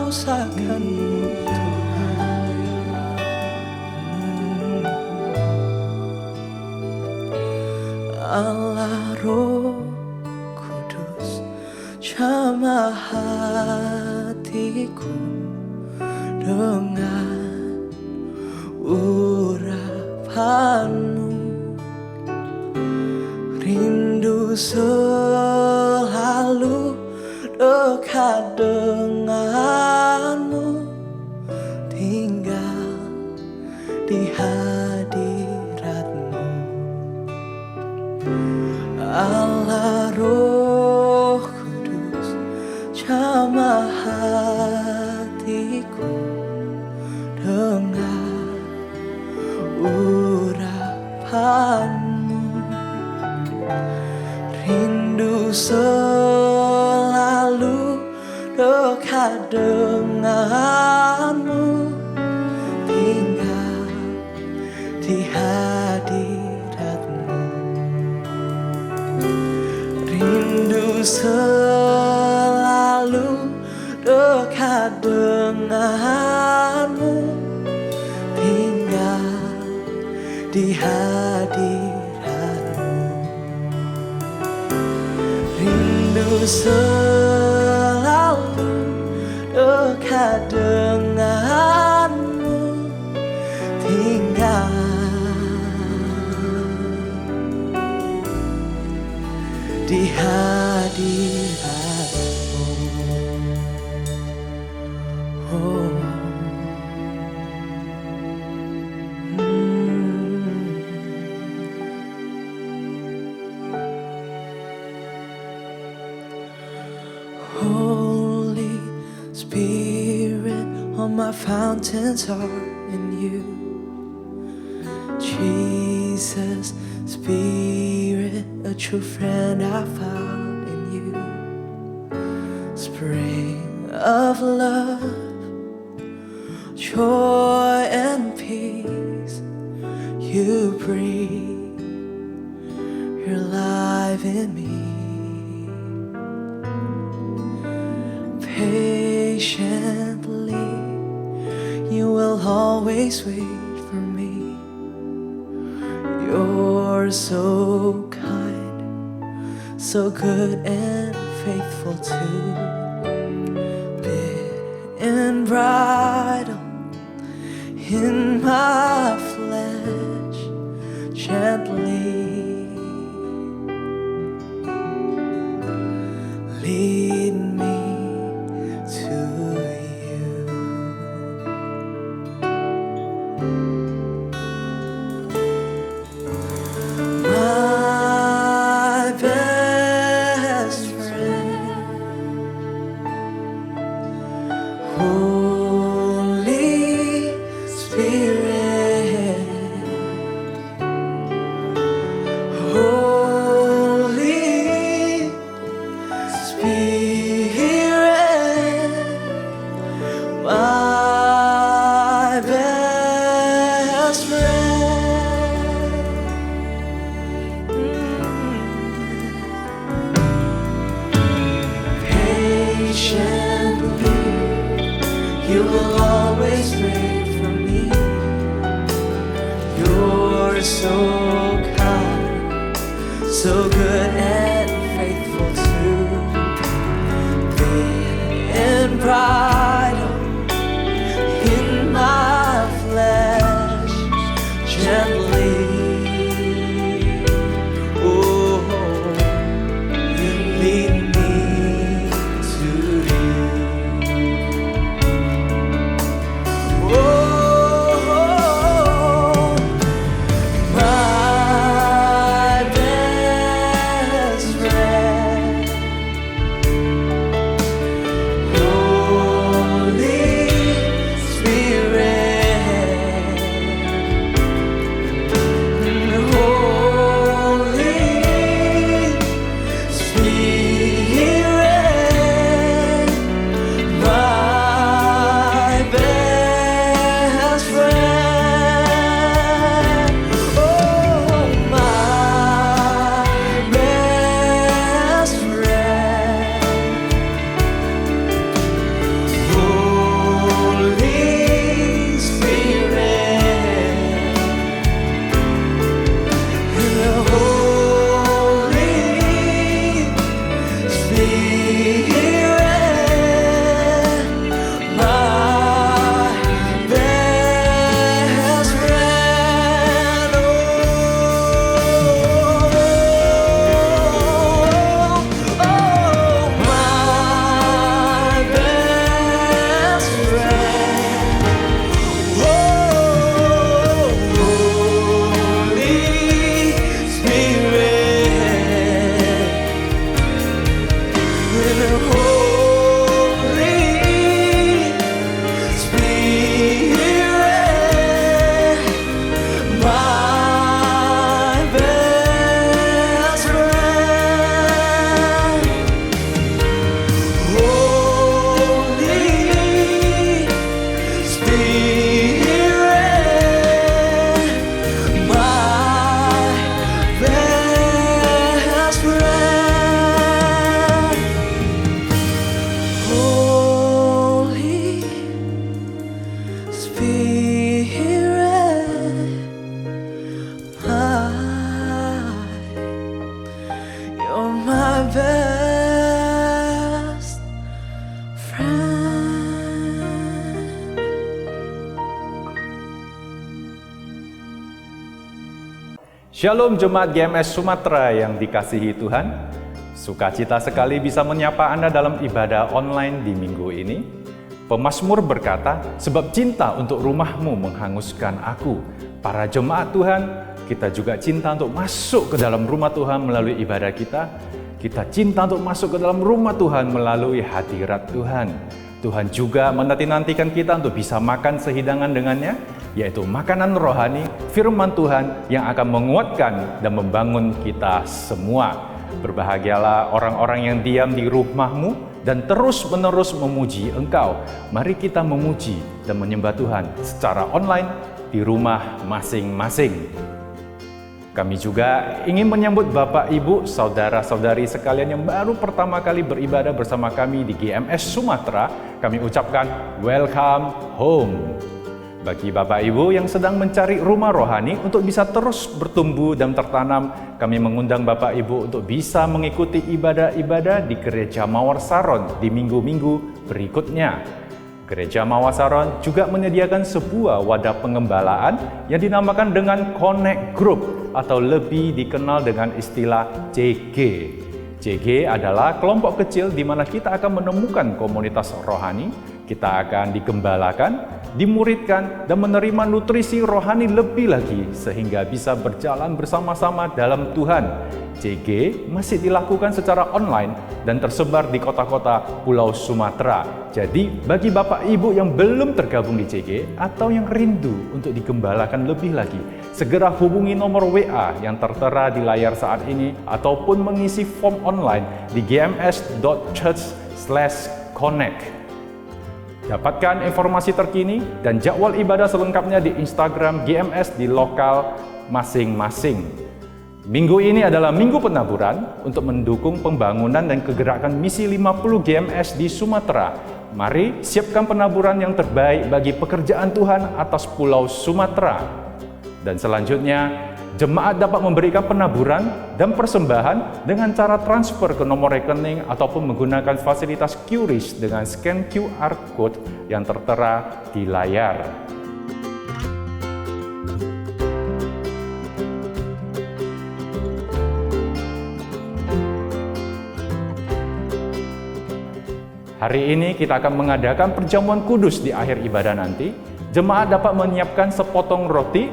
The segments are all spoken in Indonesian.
usahakanmu Tuhan. Allah Roh Kudus, jamah hatiku dengan urapanmu. Rindu selalu dekat denganmu, tinggal di hadiratmu. Allah Roh Kudus, jamah hatiku dengan urapanmu. Rindu selalu dekat denganmu, tinggal di hadiratmu. Rindu selalu dekat denganmu, tinggal di hadiratmu. Rindu selalu dekat denganmu, tinggal di hadiratmu. Oh. Holy Spirit, all my fountains are in you. Jesus, Spirit, a true friend I found in you. Spring of love, joy and peace, you breathe your life in me. Patiently, you will always wait for me. You're so kind, so good and faithful too. Bit and bridle in my flesh, gently lead me to you. My best friend, Holy Spirit, Holy Spirit, my best friend. Patiently, you will always wait for me. You're so kind, so good and faithful too. Bit and bridle in my flesh, gently. Oh, you lead me to you. Oh, my best friend, Holy Shalom Jemaat GMS Sumatera yang dikasihi Tuhan. Sukacita sekali bisa menyapa Anda dalam ibadah online di minggu ini. Pemazmur berkata, sebab cinta untuk rumahmu menghanguskan aku. Para jemaat Tuhan, kita juga cinta untuk masuk ke dalam rumah Tuhan melalui ibadah kita. Kita cinta untuk masuk ke dalam rumah Tuhan melalui hadirat Tuhan. Tuhan juga menanti-nantikan kita untuk bisa makan sehidangan dengannya, yaitu makanan rohani, firman Tuhan yang akan menguatkan dan membangun kita semua. Berbahagialah orang-orang yang diam di rumahmu dan terus-menerus memuji Engkau. Mari kita memuji dan menyembah Tuhan secara online di rumah masing-masing. Kami juga ingin menyambut Bapak, Ibu, Saudara-saudari sekalian yang baru pertama kali beribadah bersama kami di GMS Sumatera. Kami ucapkan welcome home. Bagi Bapak Ibu yang sedang mencari rumah rohani untuk bisa terus bertumbuh dan tertanam, kami mengundang Bapak Ibu untuk bisa mengikuti ibadah-ibadah di Gereja Mawar Saron di minggu-minggu berikutnya. Gereja Mawar Saron juga menyediakan sebuah wadah pengembalaan yang dinamakan dengan Connect Group atau lebih dikenal dengan istilah CG. CG adalah kelompok kecil di mana kita akan menemukan komunitas rohani, kita akan digembalakan, dimuridkan, dan menerima nutrisi rohani lebih lagi sehingga bisa berjalan bersama-sama dalam Tuhan. CG masih dilakukan secara online dan tersebar di kota-kota Pulau Sumatera. Jadi bagi Bapak Ibu yang belum tergabung di CG atau yang rindu untuk digembalakan lebih lagi, segera hubungi nomor WA yang tertera di layar saat ini ataupun mengisi form online di gms.church/connect. Dapatkan informasi terkini dan jadwal ibadah selengkapnya di Instagram GMS di lokal masing-masing. Minggu ini adalah minggu penaburan untuk mendukung pembangunan dan kegerakan misi 50 GMS di Sumatera. Mari siapkan penaburan yang terbaik bagi pekerjaan Tuhan atas Pulau Sumatera. Dan selanjutnya, jemaat dapat memberikan penaburan dan persembahan dengan cara transfer ke nomor rekening ataupun menggunakan fasilitas QRIS dengan scan QR Code yang tertera di layar. Hari ini kita akan mengadakan perjamuan kudus di akhir ibadah nanti. Jemaat dapat menyiapkan sepotong roti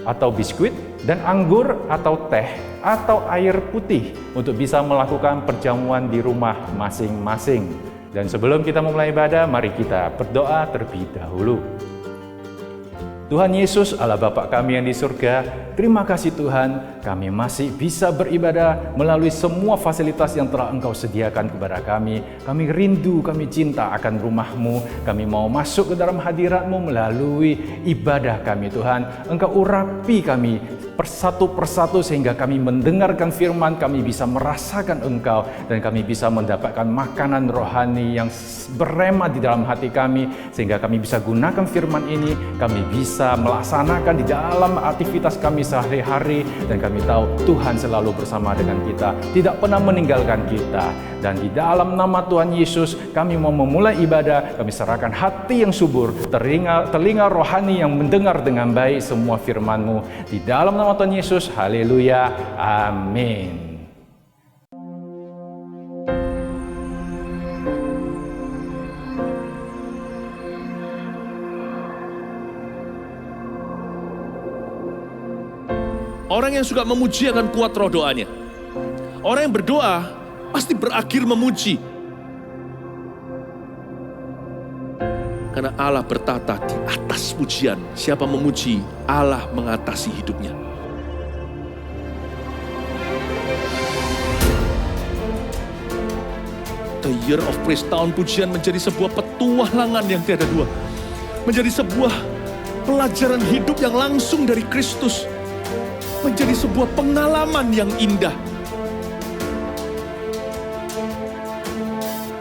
atau biskuit dan anggur atau teh atau air putih untuk bisa melakukan perjamuan di rumah masing-masing. Dan sebelum kita memulai ibadah, mari kita berdoa terlebih dahulu. Tuhan Yesus, Allah Bapa kami yang di surga, terima kasih Tuhan, kami masih bisa beribadah melalui semua fasilitas yang telah Engkau sediakan kepada kami. Kami rindu, kami cinta akan rumah-Mu, kami mau masuk ke dalam hadirat-Mu melalui ibadah kami Tuhan. Engkau urapi kami persatu persatu sehingga kami mendengarkan firman, kami bisa merasakan Engkau, dan kami bisa mendapatkan makanan rohani yang berema di dalam hati kami, sehingga kami bisa gunakan firman ini, kami bisa melaksanakan di dalam aktivitas kami sehari-hari, dan kami tahu Tuhan selalu bersama dengan kita, tidak pernah meninggalkan kita. Dan di dalam nama Tuhan Yesus kami mau memulai ibadah, kami serahkan hati yang subur, telinga rohani yang mendengar dengan baik semua firman-Mu. Di dalam nama Tuhan Yesus, haleluya, amin. Orang yang suka memuji akan kuat roh doanya. Orang yang berdoa pasti berakhir memuji. Karena Allah bertata di atas pujian. Siapa memuji, Allah mengatasi hidupnya. The Year of Praise, tahun pujian menjadi sebuah petualangan yang tiada dua. Menjadi sebuah pelajaran hidup yang langsung dari Kristus. Menjadi sebuah pengalaman yang indah.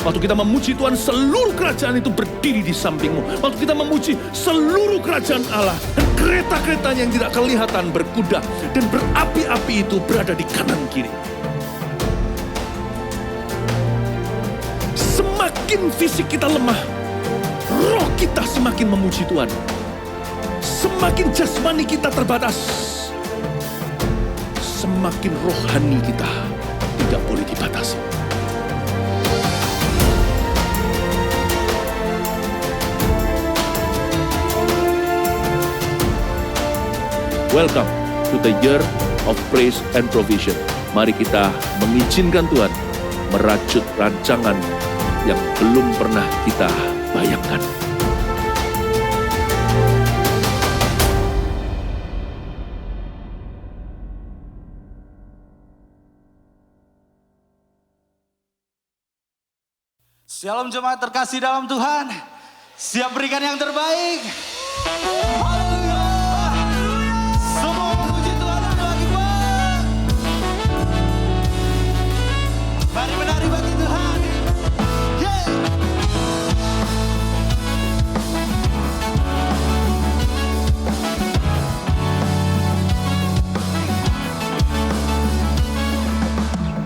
Waktu kita memuji Tuhan, seluruh kerajaan itu berdiri di sampingmu. Waktu kita memuji, seluruh kerajaan Allah dan kereta-keretanya yang tidak kelihatan berkuda dan berapi-api itu berada di kanan kiri. Semakin fisik kita lemah, roh kita semakin memuji Tuhan. Semakin jasmani kita terbatas, semakin rohani kita tidak boleh dibatasi. Welcome to the year of praise and provision. Mari kita mengizinkan Tuhan merajut rancangan yang belum pernah kita bayangkan. Shalom jemaat terkasih dalam Tuhan. Siap berikan yang terbaik. Haleluya. Semua puji Tuhan bagi Tuhan. Mari menari bagi Tuhan. Yeah.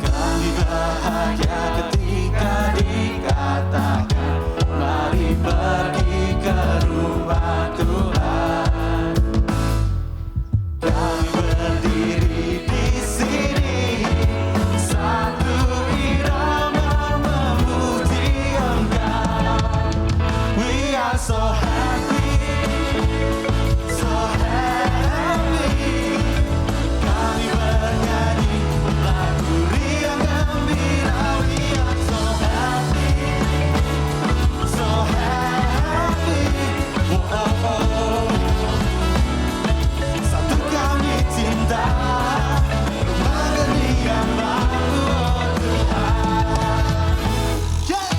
Kami bahagia ketika dikatakan, mari pergi ke rumah Tuhan. Kami berdiri di sini, satu irama memuji Engkau. We are so happy, so happy. Kami bernyanyi lagu riang gembira. We are so happy, so happy. Oh, oh, oh. Satu kami cinta, rumah geni yang baru, oh Tuhan. Yeah.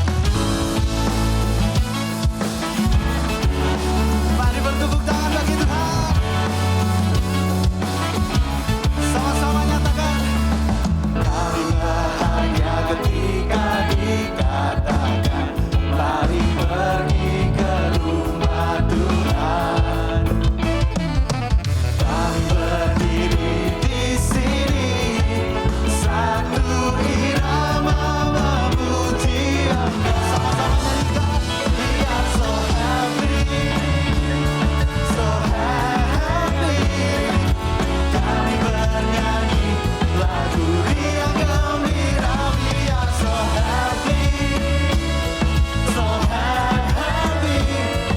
Mari bertepuk tangan bagi Tuhan. Sama-sama nyatakan. Kami bahagia ketika dikatakan, mari pergi ke rumah Tuhan. Kami berdiri di sini, satu irama memuji Engkau. Sama-sama nyanyikan. We are so happy, so happy. Kami bernyanyi lagu riang gembira. We are so happy, so happy.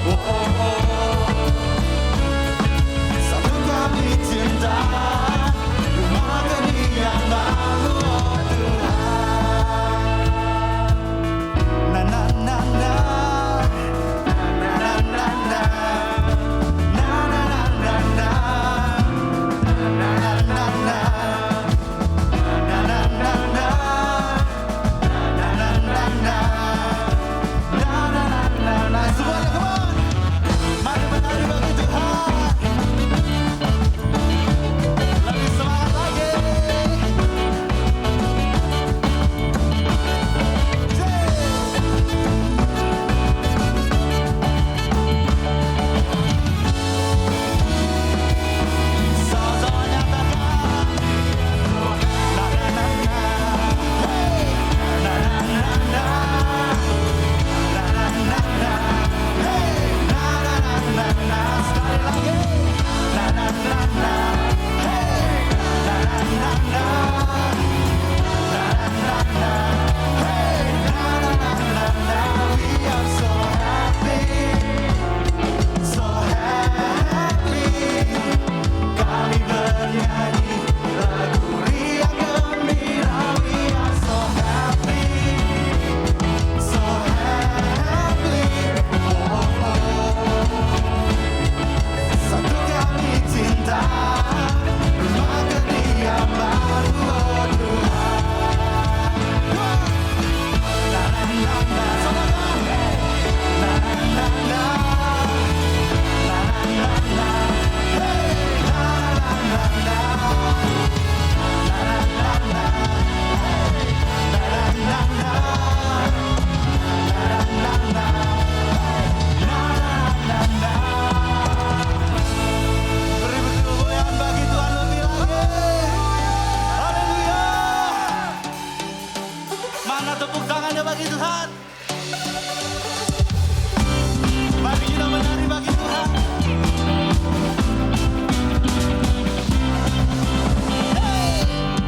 Oh, oh, oh. Satu kami cinta, rumah geni yang baru, oh Tuhan. Na na na na, na na na na, na na na na na, na na na na, na na na na, na na na na, na na na. Semuanya come on, mari menari bagi Tuhan. Lebih semangat lagi. Sama-sama nyatakan. Na na na na, hey. Na na na na, na na na na, hey. Na na na na na, sekali lagi. Na na na na, hey. Na na na na, na na na na, hey. Na na na na na. We are so happy, so happy. Kami bernyanyi lagu riang gembira. We are so happy, so happy. Oh, oh, oh. Satu kami cinta, rumah geni yang baru, oh Tuhan. Na na na na, saudara. Na na na na, na na na na, hey. Na na na na, na na na na, hey. Na na na na, na na na na, na na na na. Beri betul goyang bagi Tuhan lebih lagi. Haleluya. Mana tepuk tangannya bagi Tuhan? Mari kita menari bagi Tuhan. Hey.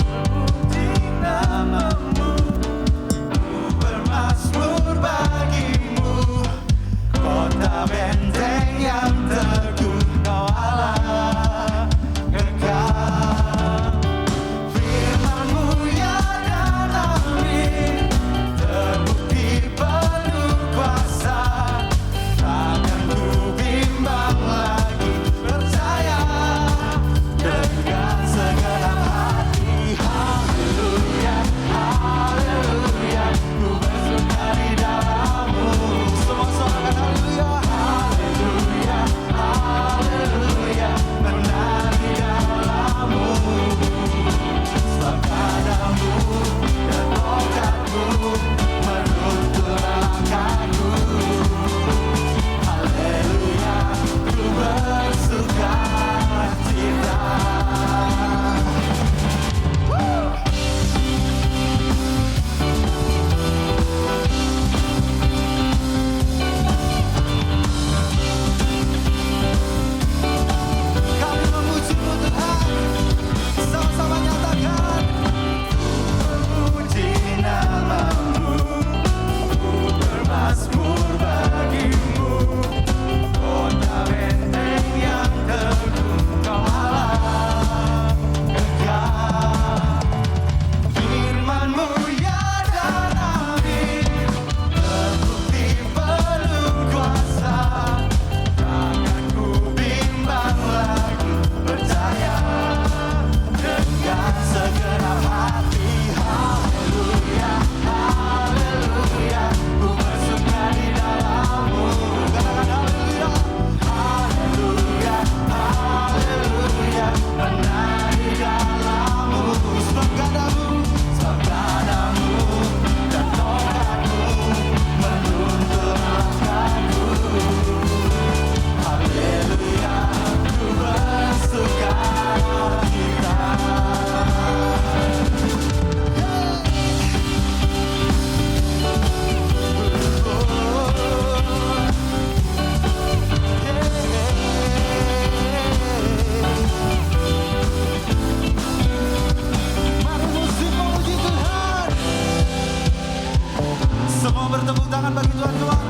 tepuk tangan bagi Tuhan, Tuhan.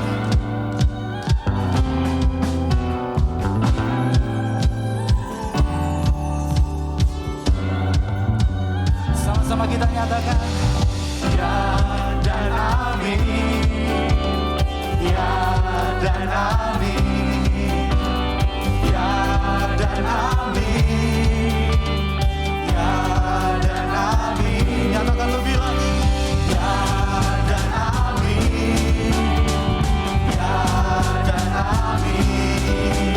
Sama-sama kita nyatakan, ya dan amin, ya dan amin, ya dan amin, ya dan amin. Nyatakan lebih lagi, ya dan amin, ya dan amin,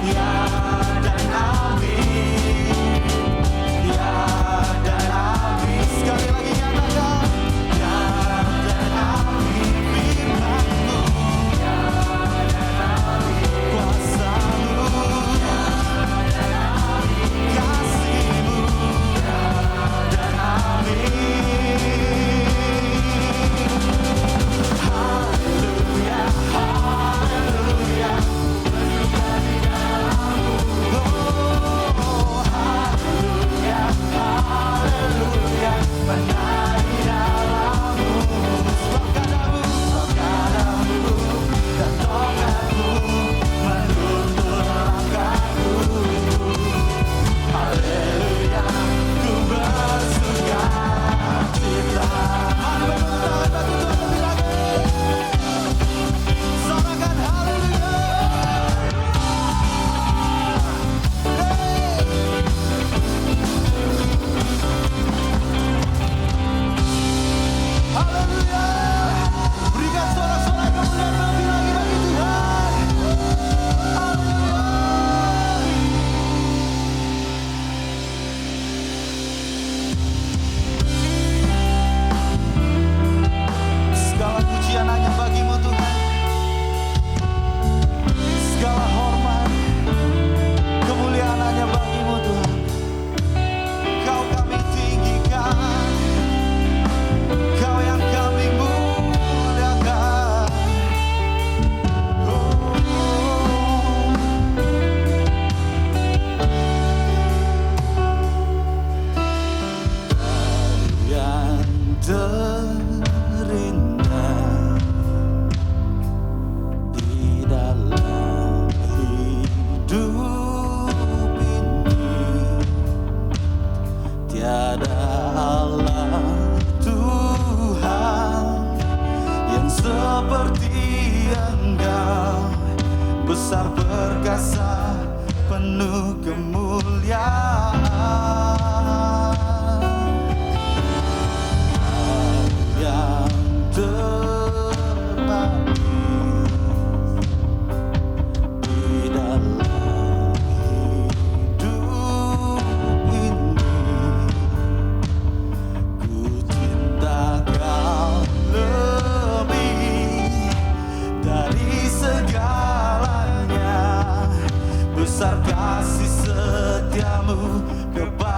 ya dan amin, ya dan amin. Sekali lagi nyatakan, ya dan amin. Firman-Mu, ya dan amin. Kuasa-Mu, ya dan amin. Kasih-Mu, ya dan amin. Haleluya, haleluya, bersuka di dalam-Mu. Oh, haleluya, haleluya, menang di dalam-Mu. Sebab kadamu dan tongkatmu menuntun langkahku. Haleluya, ku bersuka cita. Mari bertepuk tangan bagi Tuhan lebih lagi. Sorakan haleluya. Haleluya. Berikan sorak-sorai kemuliaan lebih lagi bagi Tuhan. Haleluya. Segala pujian hanya bagi-Mu Tuhan. Segala hormat, kemuliaan hanya bagi-Mu Tuhan. Kau kami tinggikan, Kau yang kami muliakan. Oh, yang terindah di dalam hidup ini, tiada Allah Tuhan yang seperti Engkau, besar perkasa penuh kemuliaan. Yang terbagi di dalam hidup ini, ku cinta Kau lebih dari segalanya. Besar kasih setiamu kepada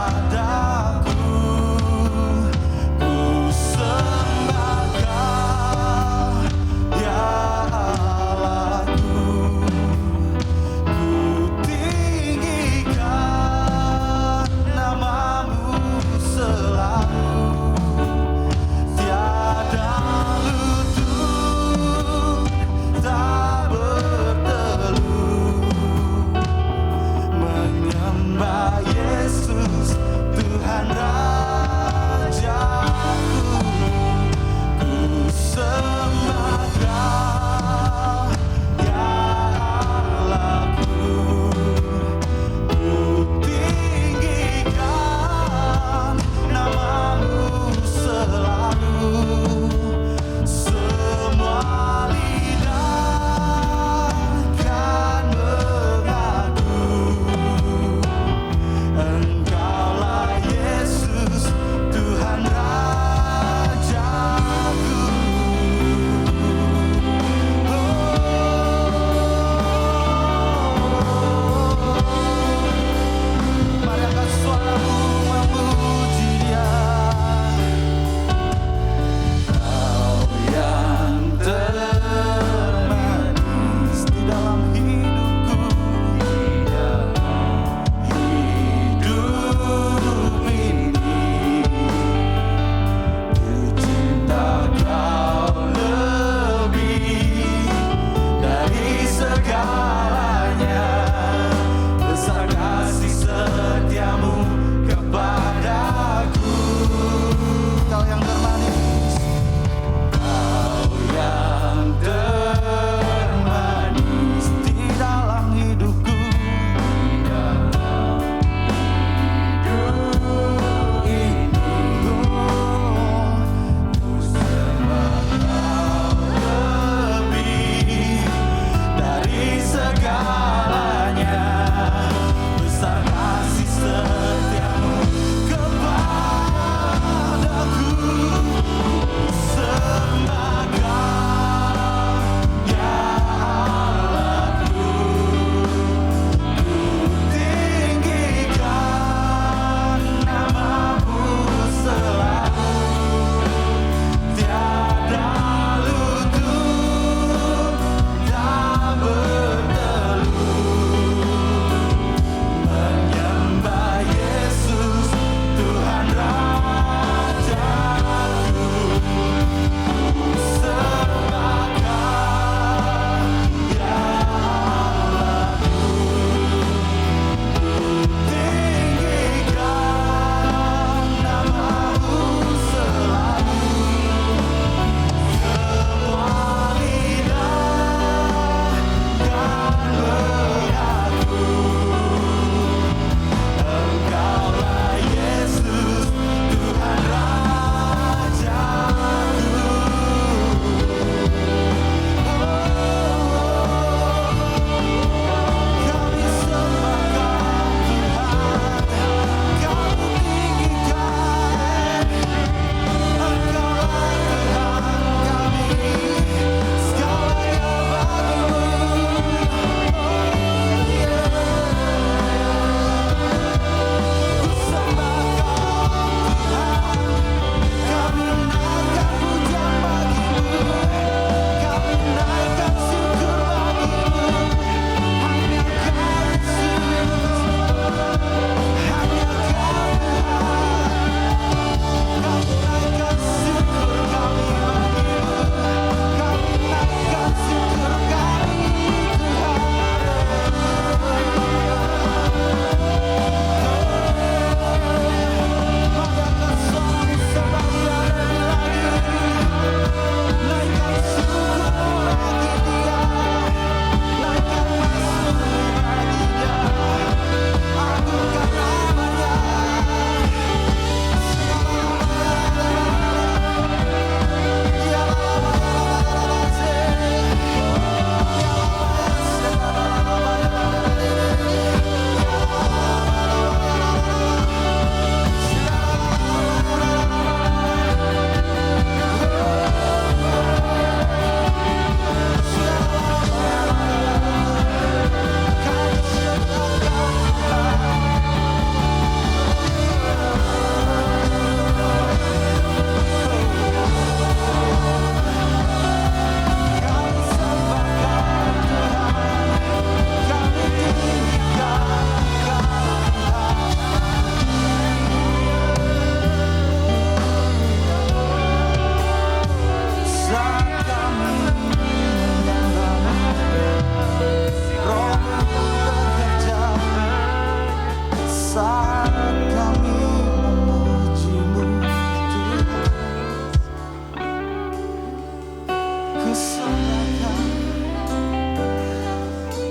persembahkan,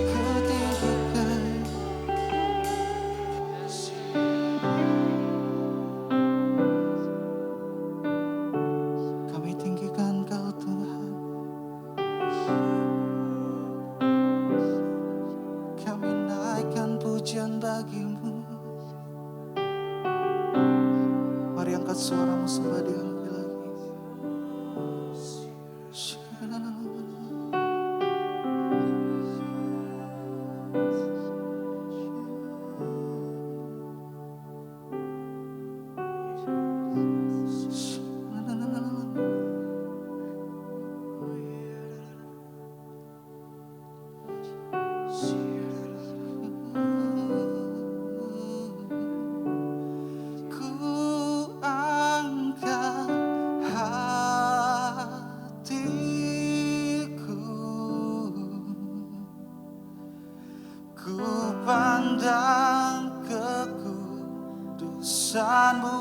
ku tinggikan. Kami tinggikan Kau Tuhan, kami naikkan pujian bagi-Mu. Mari angkat suaramu sembah Dia lebih lagi. Ku angkat hatiku, ku pandang kekudusan-Mu.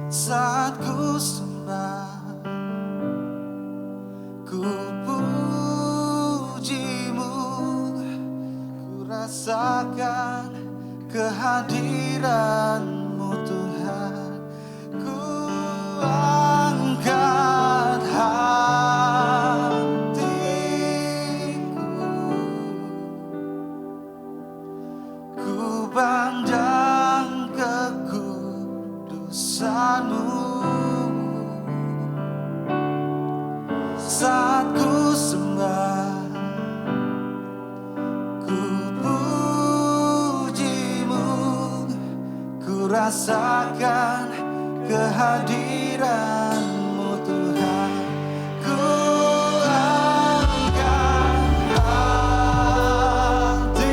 Saat ku sembah, ku puji-Mu, ku rasakan kehadiran-Mu Tuhan. Ku angkat hatiku, ku pandang kekudusan-Mu. Saat ku sembah, ku puji-Mu, ku rasakan kehadiran-Mu Tuhan. Ku angkat hati,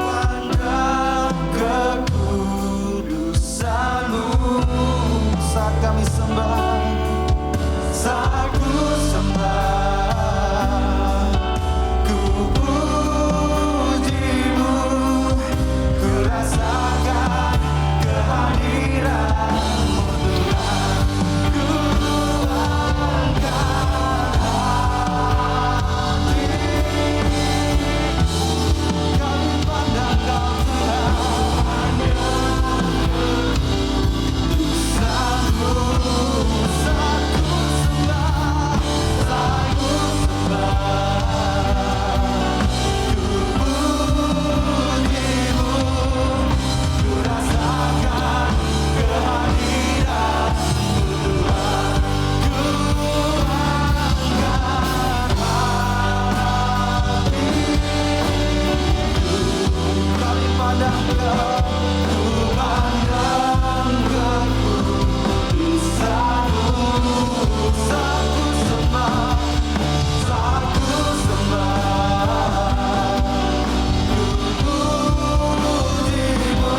pandang kekudusan-Mu. Saat kami sembah, saat ku sembah, ku puji-Mu, ku rasakan kehadiran-Mu Tuhan. Ku angkat hati, kami pandang Kau Tuhan. Saat-Mu, saat ku sembah, saat ku sembah, ku puji-Mu, ku rasakan kehadiran-Mu Tuhan. Ku angkat hati, kami pandang Kau, ku pandang kekudusan-Mu. Saat ku sembah, saat ku sembah, ku puji-Mu,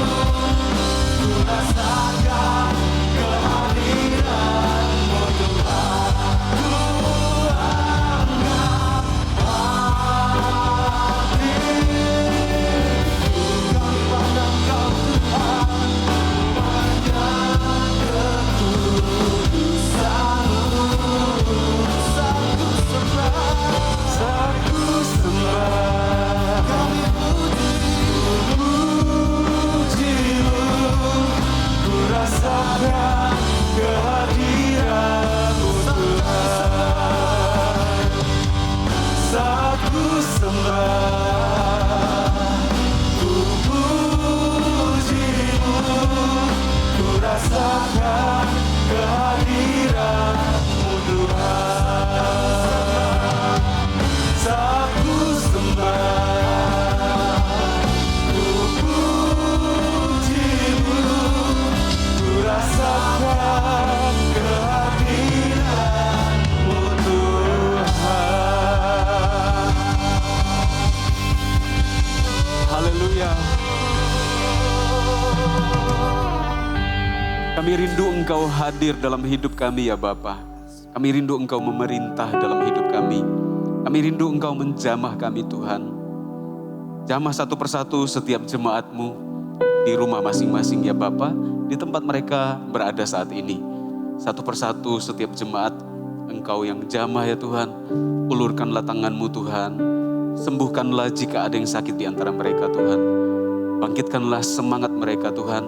ku rasakan kehadiran-Mu Tuhan. Ku angkat hati, kami pandang Kau Tuhan, pandang kekudusan-Mu. Saat ku sembah, saat ku sembah, kami puji-Mu, ku rasakan kehadiran-Mu Tuhan. Saat ku sembah, ku puji-Mu, ku rasakan kehadiran-Mu Tuhan. Saat ku sembah, ku puji-Mu, ku rasakan kehadiran-Mu Tuhan. Haleluya. Kami rindu Engkau hadir dalam hidup kami ya Bapa. Kami rindu Engkau memerintah dalam hidup kami. Kami rindu Engkau menjamah kami Tuhan. Jamah satu persatu setiap jemaat-Mu. di rumah masing-masing ya Bapa, di tempat mereka berada saat ini. Satu persatu setiap jemaat, Engkau yang jamah ya Tuhan, ulurkanlah tangan-Mu Tuhan, sembuhkanlah jika ada yang sakit di antara mereka Tuhan. Bangkitkanlah semangat mereka Tuhan.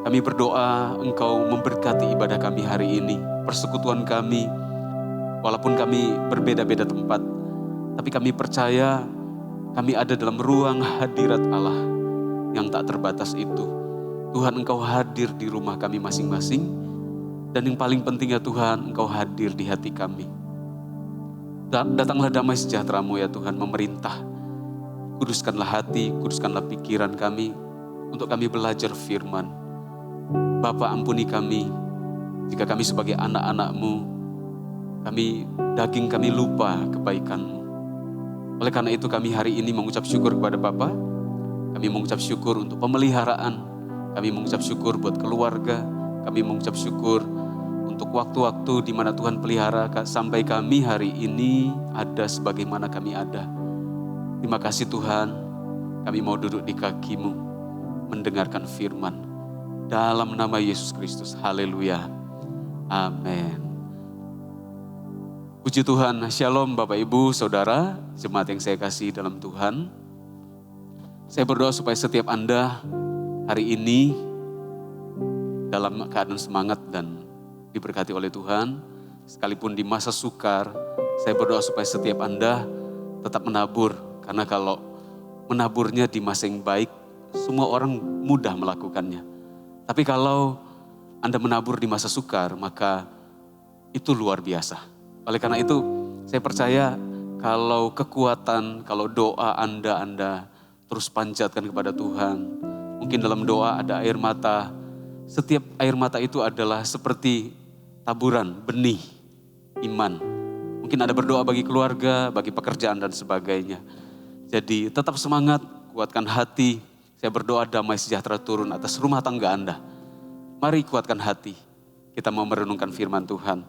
Kami berdoa Engkau memberkati ibadah kami hari ini, persekutuan kami, walaupun kami berbeda-beda tempat, tapi kami percaya kami ada dalam ruang hadirat Allah yang tak terbatas itu. Tuhan Engkau hadir di rumah kami masing-masing, dan yang paling penting ya Tuhan, Engkau hadir di hati kami. Datanglah damai sejahtera-Mu ya Tuhan memerintah. Kuduskanlah hati, kuduskanlah pikiran kami, untuk kami belajar firman. Bapa, ampuni kami, jika kami sebagai anak-anak-Mu, daging kami lupa kebaikan-Mu. Oleh karena itu kami hari ini mengucap syukur kepada Bapa, kami mengucap syukur untuk pemeliharaan, kami mengucap syukur buat keluarga, kami mengucap syukur untuk waktu-waktu di mana Tuhan pelihara sampai kami hari ini ada sebagaimana kami ada. Terima kasih Tuhan, kami mau duduk di kaki-Mu, mendengarkan firman. Dalam nama Yesus Kristus, haleluya, amin. Puji Tuhan, shalom Bapak Ibu, Saudara, jemaat yang saya kasih dalam Tuhan. Saya berdoa supaya setiap Anda hari ini dalam keadaan semangat dan diberkati oleh Tuhan. Sekalipun di masa sukar, saya berdoa supaya setiap Anda tetap menabur. Karena kalau menaburnya di masa yang baik, semua orang mudah melakukannya. Tapi kalau Anda menabur di masa sukar, maka itu luar biasa. Oleh karena itu, saya percaya kalau kekuatan, kalau doa Anda terus panjatkan kepada Tuhan. Mungkin dalam doa ada air mata. Setiap air mata itu adalah seperti taburan, benih, iman. Mungkin ada berdoa bagi keluarga, bagi pekerjaan dan sebagainya. Jadi tetap semangat, kuatkan hati. Saya berdoa damai sejahtera turun atas rumah tangga Anda. Mari kuatkan hati. Kita mau merenungkan firman Tuhan.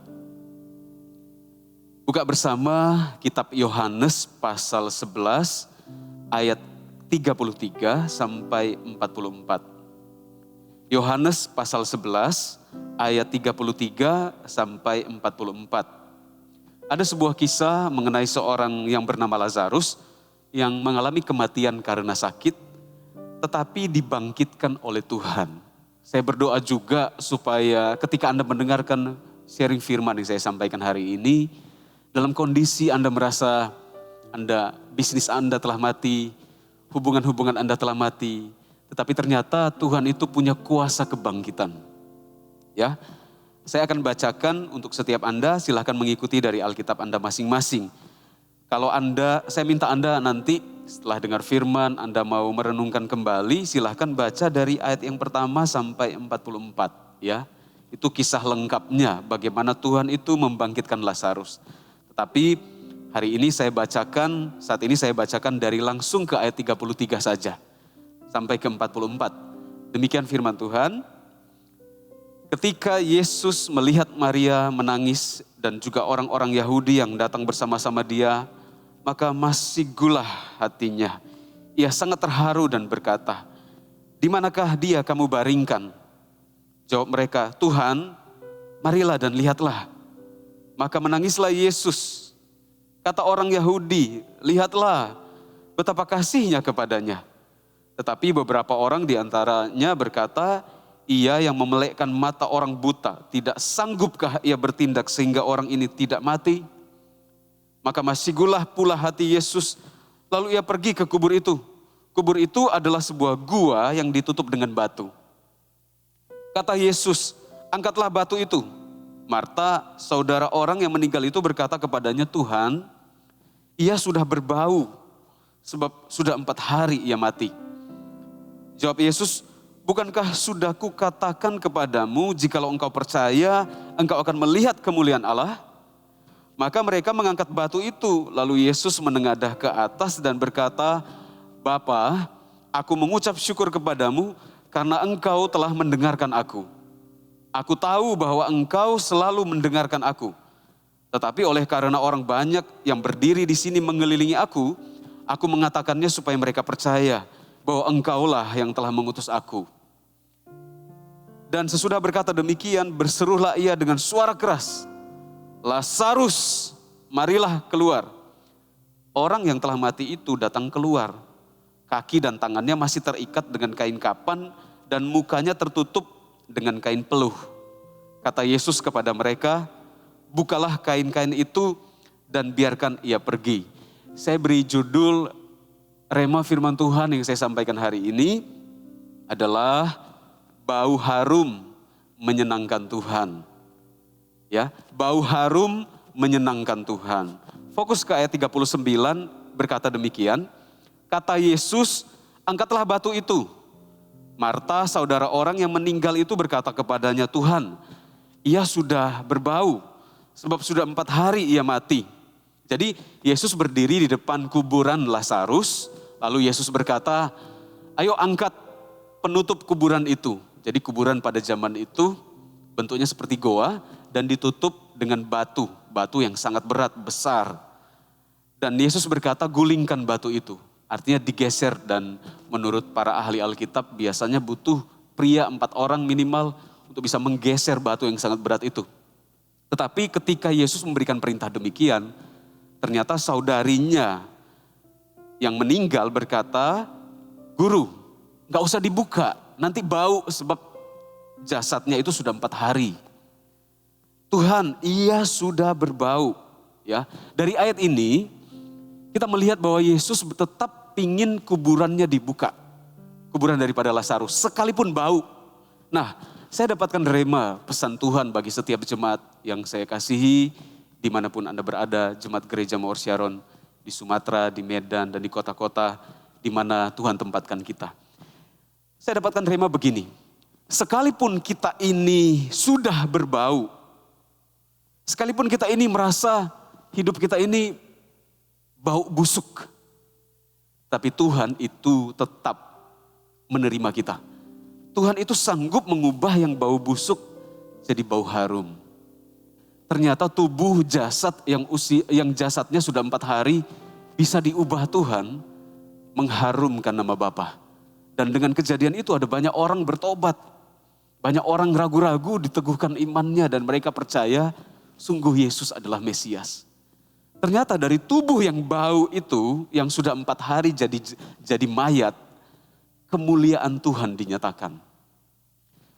Buka bersama kitab Yohanes pasal 11 ayat 33 sampai 44. Yohanes pasal 11 ayat 33 sampai 44. Ada sebuah kisah mengenai seorang yang bernama Lazarus yang mengalami kematian karena sakit, tetapi dibangkitkan oleh Tuhan. Saya berdoa juga supaya ketika Anda mendengarkan sharing firman yang saya sampaikan hari ini, dalam kondisi Anda merasa bisnis Anda telah mati, hubungan-hubungan Anda telah mati, tetapi ternyata Tuhan itu punya kuasa kebangkitan. Ya, saya akan bacakan untuk setiap Anda, silahkan mengikuti dari Alkitab Anda masing-masing. Kalau saya minta Anda nanti setelah dengar firman, Anda mau merenungkan kembali, silahkan baca dari ayat yang pertama sampai 44. Ya, itu kisah lengkapnya bagaimana Tuhan itu membangkitkan Lazarus. Tetapi hari ini saat ini saya bacakan dari langsung ke ayat 33 saja. Sampai ke 44. Demikian firman Tuhan. Ketika Yesus melihat Maria menangis dan juga orang-orang Yahudi yang datang bersama-sama dia, maka masih gulah hatinya. Ia sangat terharu dan berkata, "Di manakah dia kamu baringkan?" Jawab mereka, "Tuhan, marilah dan lihatlah." Maka menangislah Yesus. Kata orang Yahudi, "Lihatlah betapa kasihnya kepadanya." Tetapi beberapa orang diantaranya berkata, "Ia yang memelekkan mata orang buta, tidak sanggupkah ia bertindak sehingga orang ini tidak mati?" Maka masih gulah pula hati Yesus, lalu ia pergi ke kubur itu. Kubur itu adalah sebuah gua yang ditutup dengan batu. Kata Yesus, "Angkatlah batu itu." Marta, saudara orang yang meninggal itu berkata kepadanya, "Tuhan, ia sudah berbau, sebab sudah 4 hari ia mati." Jawab Yesus, "Bukankah sudah kukatakan kepadamu, jikalau engkau percaya, engkau akan melihat kemuliaan Allah?" Maka mereka mengangkat batu itu, lalu Yesus menengadah ke atas dan berkata, "Bapa, aku mengucap syukur kepadamu karena engkau telah mendengarkan aku. Aku tahu bahwa engkau selalu mendengarkan aku. Tetapi oleh karena orang banyak yang berdiri di sini mengelilingi aku mengatakannya supaya mereka percaya bahwa engkaulah yang telah mengutus aku. Dan sesudah berkata demikian, berserulah ia dengan suara keras, Lazarus, marilah keluar. Orang yang telah mati itu datang keluar. Kaki dan tangannya masih terikat dengan kain kapan dan mukanya tertutup dengan kain peluh. Kata Yesus kepada mereka, bukalah kain-kain itu dan biarkan ia pergi. Saya beri judul rema firman Tuhan yang saya sampaikan hari ini adalah bau harum menyenangkan Tuhan. Ya, bau harum menyenangkan Tuhan. Fokus ke ayat 39 berkata demikian. Kata Yesus, angkatlah batu itu. Marta, saudara orang yang meninggal itu berkata kepadanya, Tuhan, ia sudah berbau, sebab sudah 4 hari ia mati. Jadi Yesus berdiri di depan kuburan Lazarus, lalu Yesus berkata, ayo angkat penutup kuburan itu. Jadi kuburan pada zaman itu bentuknya seperti goa dan ditutup dengan batu, batu yang sangat berat, besar. Dan Yesus berkata, gulingkan batu itu. Artinya digeser, dan menurut para ahli Alkitab biasanya butuh pria 4 orang minimal untuk bisa menggeser batu yang sangat berat itu. Tetapi ketika Yesus memberikan perintah demikian, ternyata saudarinya yang meninggal berkata, Guru, gak usah dibuka, nanti bau sebab jasadnya itu sudah 4 hari. Tuhan, ia sudah berbau. Ya, dari ayat ini kita melihat bahwa Yesus tetap pingin kuburannya dibuka. Kuburan daripada Lazarus, sekalipun bau. Nah, saya dapatkan rema pesan Tuhan bagi setiap jemaat yang saya kasihi, dimanapun Anda berada, jemaat gereja Mawar Syaron, di Sumatera, di Medan, dan di kota-kota di mana Tuhan tempatkan kita. Saya dapatkan rema begini, sekalipun kita ini sudah berbau, sekalipun kita ini merasa hidup kita ini bau busuk, tapi Tuhan itu tetap menerima kita. Tuhan itu sanggup mengubah yang bau busuk jadi bau harum. Ternyata tubuh jasad yang jasadnya sudah 4 hari bisa diubah Tuhan mengharumkan nama Bapa. Dan dengan kejadian itu ada banyak orang bertobat. Banyak orang ragu-ragu diteguhkan imannya dan mereka percaya sungguh Yesus adalah Mesias. Ternyata dari tubuh yang bau itu, yang sudah 4 hari jadi mayat, kemuliaan Tuhan dinyatakan.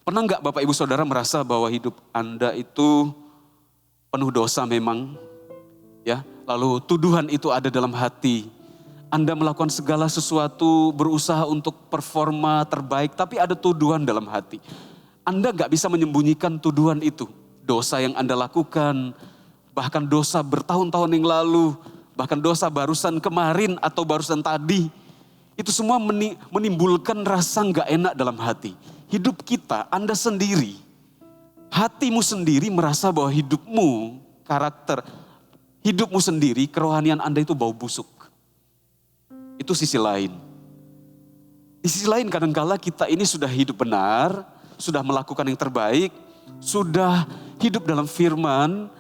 Pernah enggak Bapak Ibu Saudara merasa bahwa hidup Anda itu penuh dosa memang? Ya, lalu tuduhan itu ada dalam hati. Anda melakukan segala sesuatu, berusaha untuk performa terbaik, tapi ada tuduhan dalam hati. Anda enggak bisa menyembunyikan tuduhan itu. Dosa yang Anda lakukan, bahkan dosa bertahun-tahun yang lalu, bahkan dosa barusan kemarin atau barusan tadi, itu semua menimbulkan rasa gak enak dalam hati. Hidup kita, Anda sendiri, hatimu sendiri merasa bahwa hidupmu, hidupmu sendiri, kerohanian Anda itu bau busuk. Itu sisi lain. Di sisi lain kadangkala kita ini sudah hidup benar, sudah melakukan yang terbaik, sudah hidup dalam firman,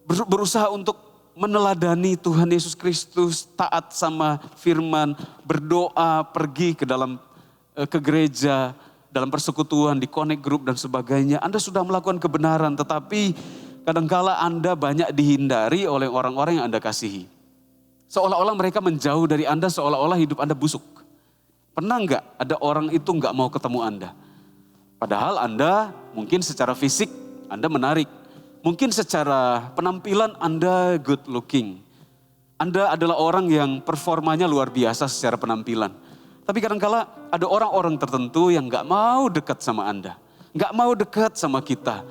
berusaha untuk meneladani Tuhan Yesus Kristus, taat sama firman, berdoa, pergi ke gereja, dalam persekutuan, di connect group dan sebagainya. Anda sudah melakukan kebenaran, tetapi kadangkala Anda banyak dihindari oleh orang-orang yang Anda kasihi. Seolah-olah mereka menjauh dari Anda, seolah-olah hidup Anda busuk. Pernah enggak ada orang itu enggak mau ketemu Anda? Padahal Anda mungkin secara fisik Anda menarik. Mungkin secara penampilan Anda good looking. Anda adalah orang yang performanya luar biasa secara penampilan. Tapi kadang-kala ada orang-orang tertentu yang gak mau dekat sama Anda. Gak mau dekat sama kita.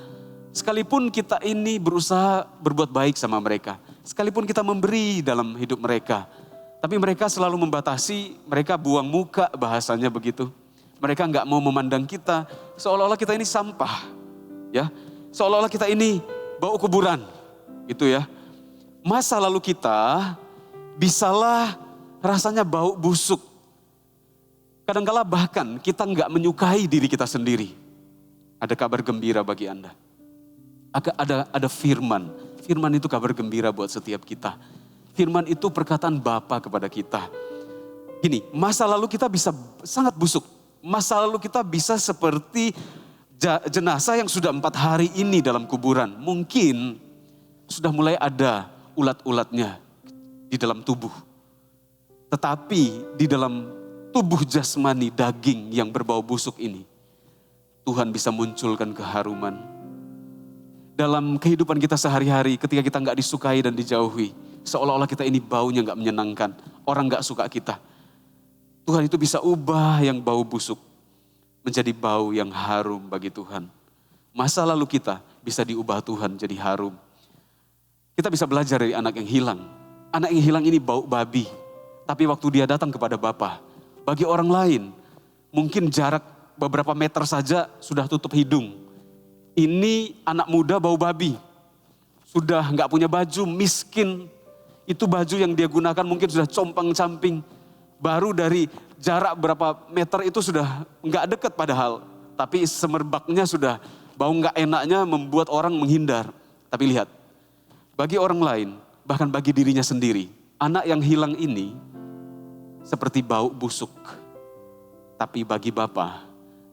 Sekalipun kita ini berusaha berbuat baik sama mereka. Sekalipun kita memberi dalam hidup mereka. Tapi mereka selalu membatasi, mereka buang muka, bahasanya begitu. Mereka gak mau memandang kita, seolah-olah kita ini sampah. Ya, seolah-olah kita ini bau kuburan, gitu ya. Masa lalu kita bisalah rasanya bau busuk. Kadangkala bahkan kita nggak menyukai diri kita sendiri. Ada kabar gembira bagi Anda. Ada firman. Firman itu kabar gembira buat setiap kita. Firman itu perkataan Bapa kepada kita. Gini, masa lalu kita bisa sangat busuk. Masa lalu kita bisa seperti jenazah yang sudah 4 hari ini dalam kuburan. Mungkin sudah mulai ada ulat-ulatnya di dalam tubuh. Tetapi di dalam tubuh jasmani daging yang berbau busuk ini, Tuhan bisa munculkan keharuman. Dalam kehidupan kita sehari-hari ketika kita nggak disukai dan dijauhi, seolah-olah kita ini baunya nggak menyenangkan. Orang nggak suka kita. Tuhan itu bisa ubah yang bau busuk menjadi bau yang harum bagi Tuhan. Masa lalu kita bisa diubah Tuhan jadi harum. Kita bisa belajar dari anak yang hilang. Anak yang hilang ini bau babi. Tapi waktu dia datang kepada Bapa, bagi orang lain mungkin jarak beberapa meter saja sudah tutup hidung. Ini anak muda bau babi. Sudah nggak punya baju, miskin. Itu baju yang dia gunakan mungkin sudah compang-camping. Baru dari jarak berapa meter itu sudah nggak dekat padahal. Tapi semerbaknya sudah bau nggak enaknya membuat orang menghindar. Tapi lihat, bagi orang lain, bahkan bagi dirinya sendiri, anak yang hilang ini seperti bau busuk. Tapi bagi Bapa,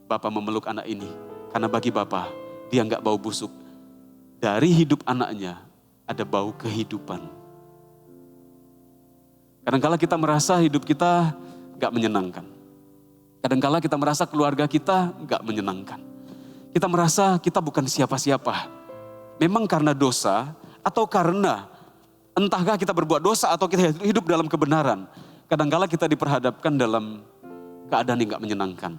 Bapa memeluk anak ini. Karena bagi Bapa, dia nggak bau busuk. Dari hidup anaknya ada bau kehidupan. Kadangkala kita merasa hidup kita gak menyenangkan. Kadangkala kita merasa keluarga kita gak menyenangkan. Kita merasa kita bukan siapa-siapa. Memang karena dosa atau karena entahkah kita berbuat dosa atau kita hidup dalam kebenaran. Kadangkala kita diperhadapkan dalam keadaan yang gak menyenangkan.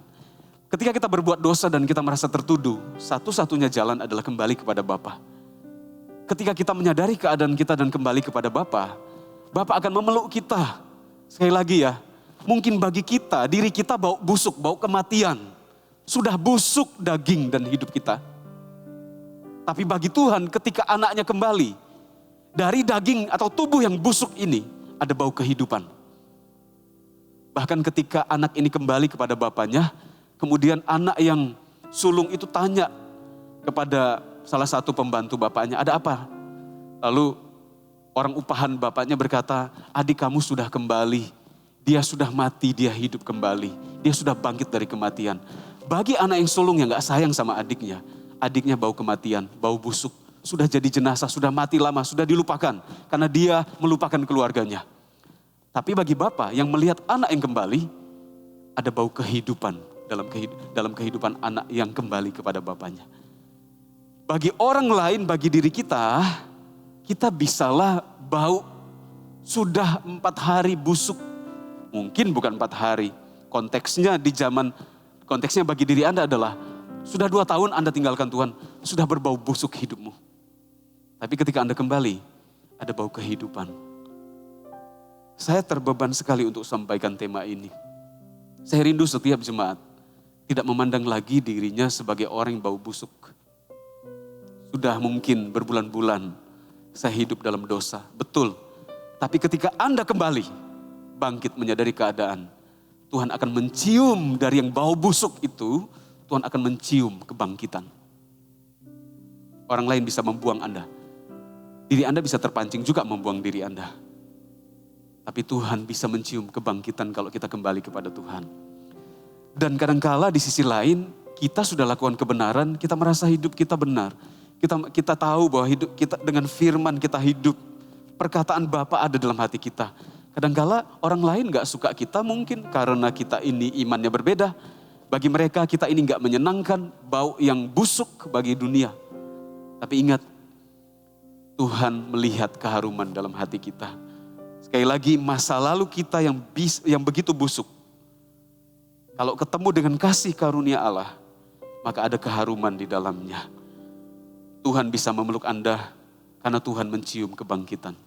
Ketika kita berbuat dosa dan kita merasa tertuduh, satu-satunya jalan adalah kembali kepada Bapa. Ketika kita menyadari keadaan kita dan kembali kepada Bapa, Bapa akan memeluk kita. Sekali lagi ya, mungkin bagi kita, diri kita bau busuk, bau kematian. Sudah busuk daging dan hidup kita. Tapi bagi Tuhan ketika anaknya kembali, dari daging atau tubuh yang busuk ini, ada bau kehidupan. Bahkan ketika anak ini kembali kepada bapaknya, kemudian anak yang sulung itu tanya kepada salah satu pembantu bapaknya, ada apa? Lalu orang upahan bapaknya berkata, adik kamu sudah kembali. Dia sudah mati, dia hidup kembali. Dia sudah bangkit dari kematian. Bagi anak yang sulung yang gak sayang sama adiknya, adiknya bau kematian, bau busuk. Sudah jadi jenazah, sudah mati lama, sudah dilupakan. Karena dia melupakan keluarganya. Tapi bagi Bapa yang melihat anak yang kembali, ada bau kehidupan dalam kehidupan anak yang kembali kepada bapaknya. Bagi orang lain, bagi diri kita bisalah bau sudah 4 hari busuk. Mungkin bukan 4 hari. Konteksnya bagi diri Anda adalah sudah 2 tahun Anda tinggalkan Tuhan. Sudah berbau busuk hidupmu. Tapi ketika Anda kembali, ada bau kehidupan. Saya terbeban sekali untuk sampaikan tema ini. Saya rindu setiap jemaat tidak memandang lagi dirinya sebagai orang yang bau busuk. Sudah mungkin berbulan-bulan saya hidup dalam dosa, betul. Tapi ketika Anda kembali, bangkit menyadari keadaan, Tuhan akan mencium dari yang bau busuk itu, Tuhan akan mencium kebangkitan. Orang lain bisa membuang Anda. Diri Anda bisa terpancing juga membuang diri Anda. Tapi Tuhan bisa mencium kebangkitan kalau kita kembali kepada Tuhan. Dan kadangkala di sisi lain, kita sudah lakukan kebenaran, kita merasa hidup kita benar. Kita tahu bahwa hidup kita dengan firman kita hidup. Perkataan Bapa ada dalam hati kita. Kadangkala orang lain gak suka kita mungkin karena kita ini imannya berbeda. Bagi mereka kita ini gak menyenangkan, bau yang busuk bagi dunia. Tapi ingat, Tuhan melihat keharuman dalam hati kita. Sekali lagi masa lalu kita yang begitu busuk. Kalau ketemu dengan kasih karunia Allah, maka ada keharuman di dalamnya. Tuhan bisa memeluk Anda karena Tuhan mencium kebangkitan.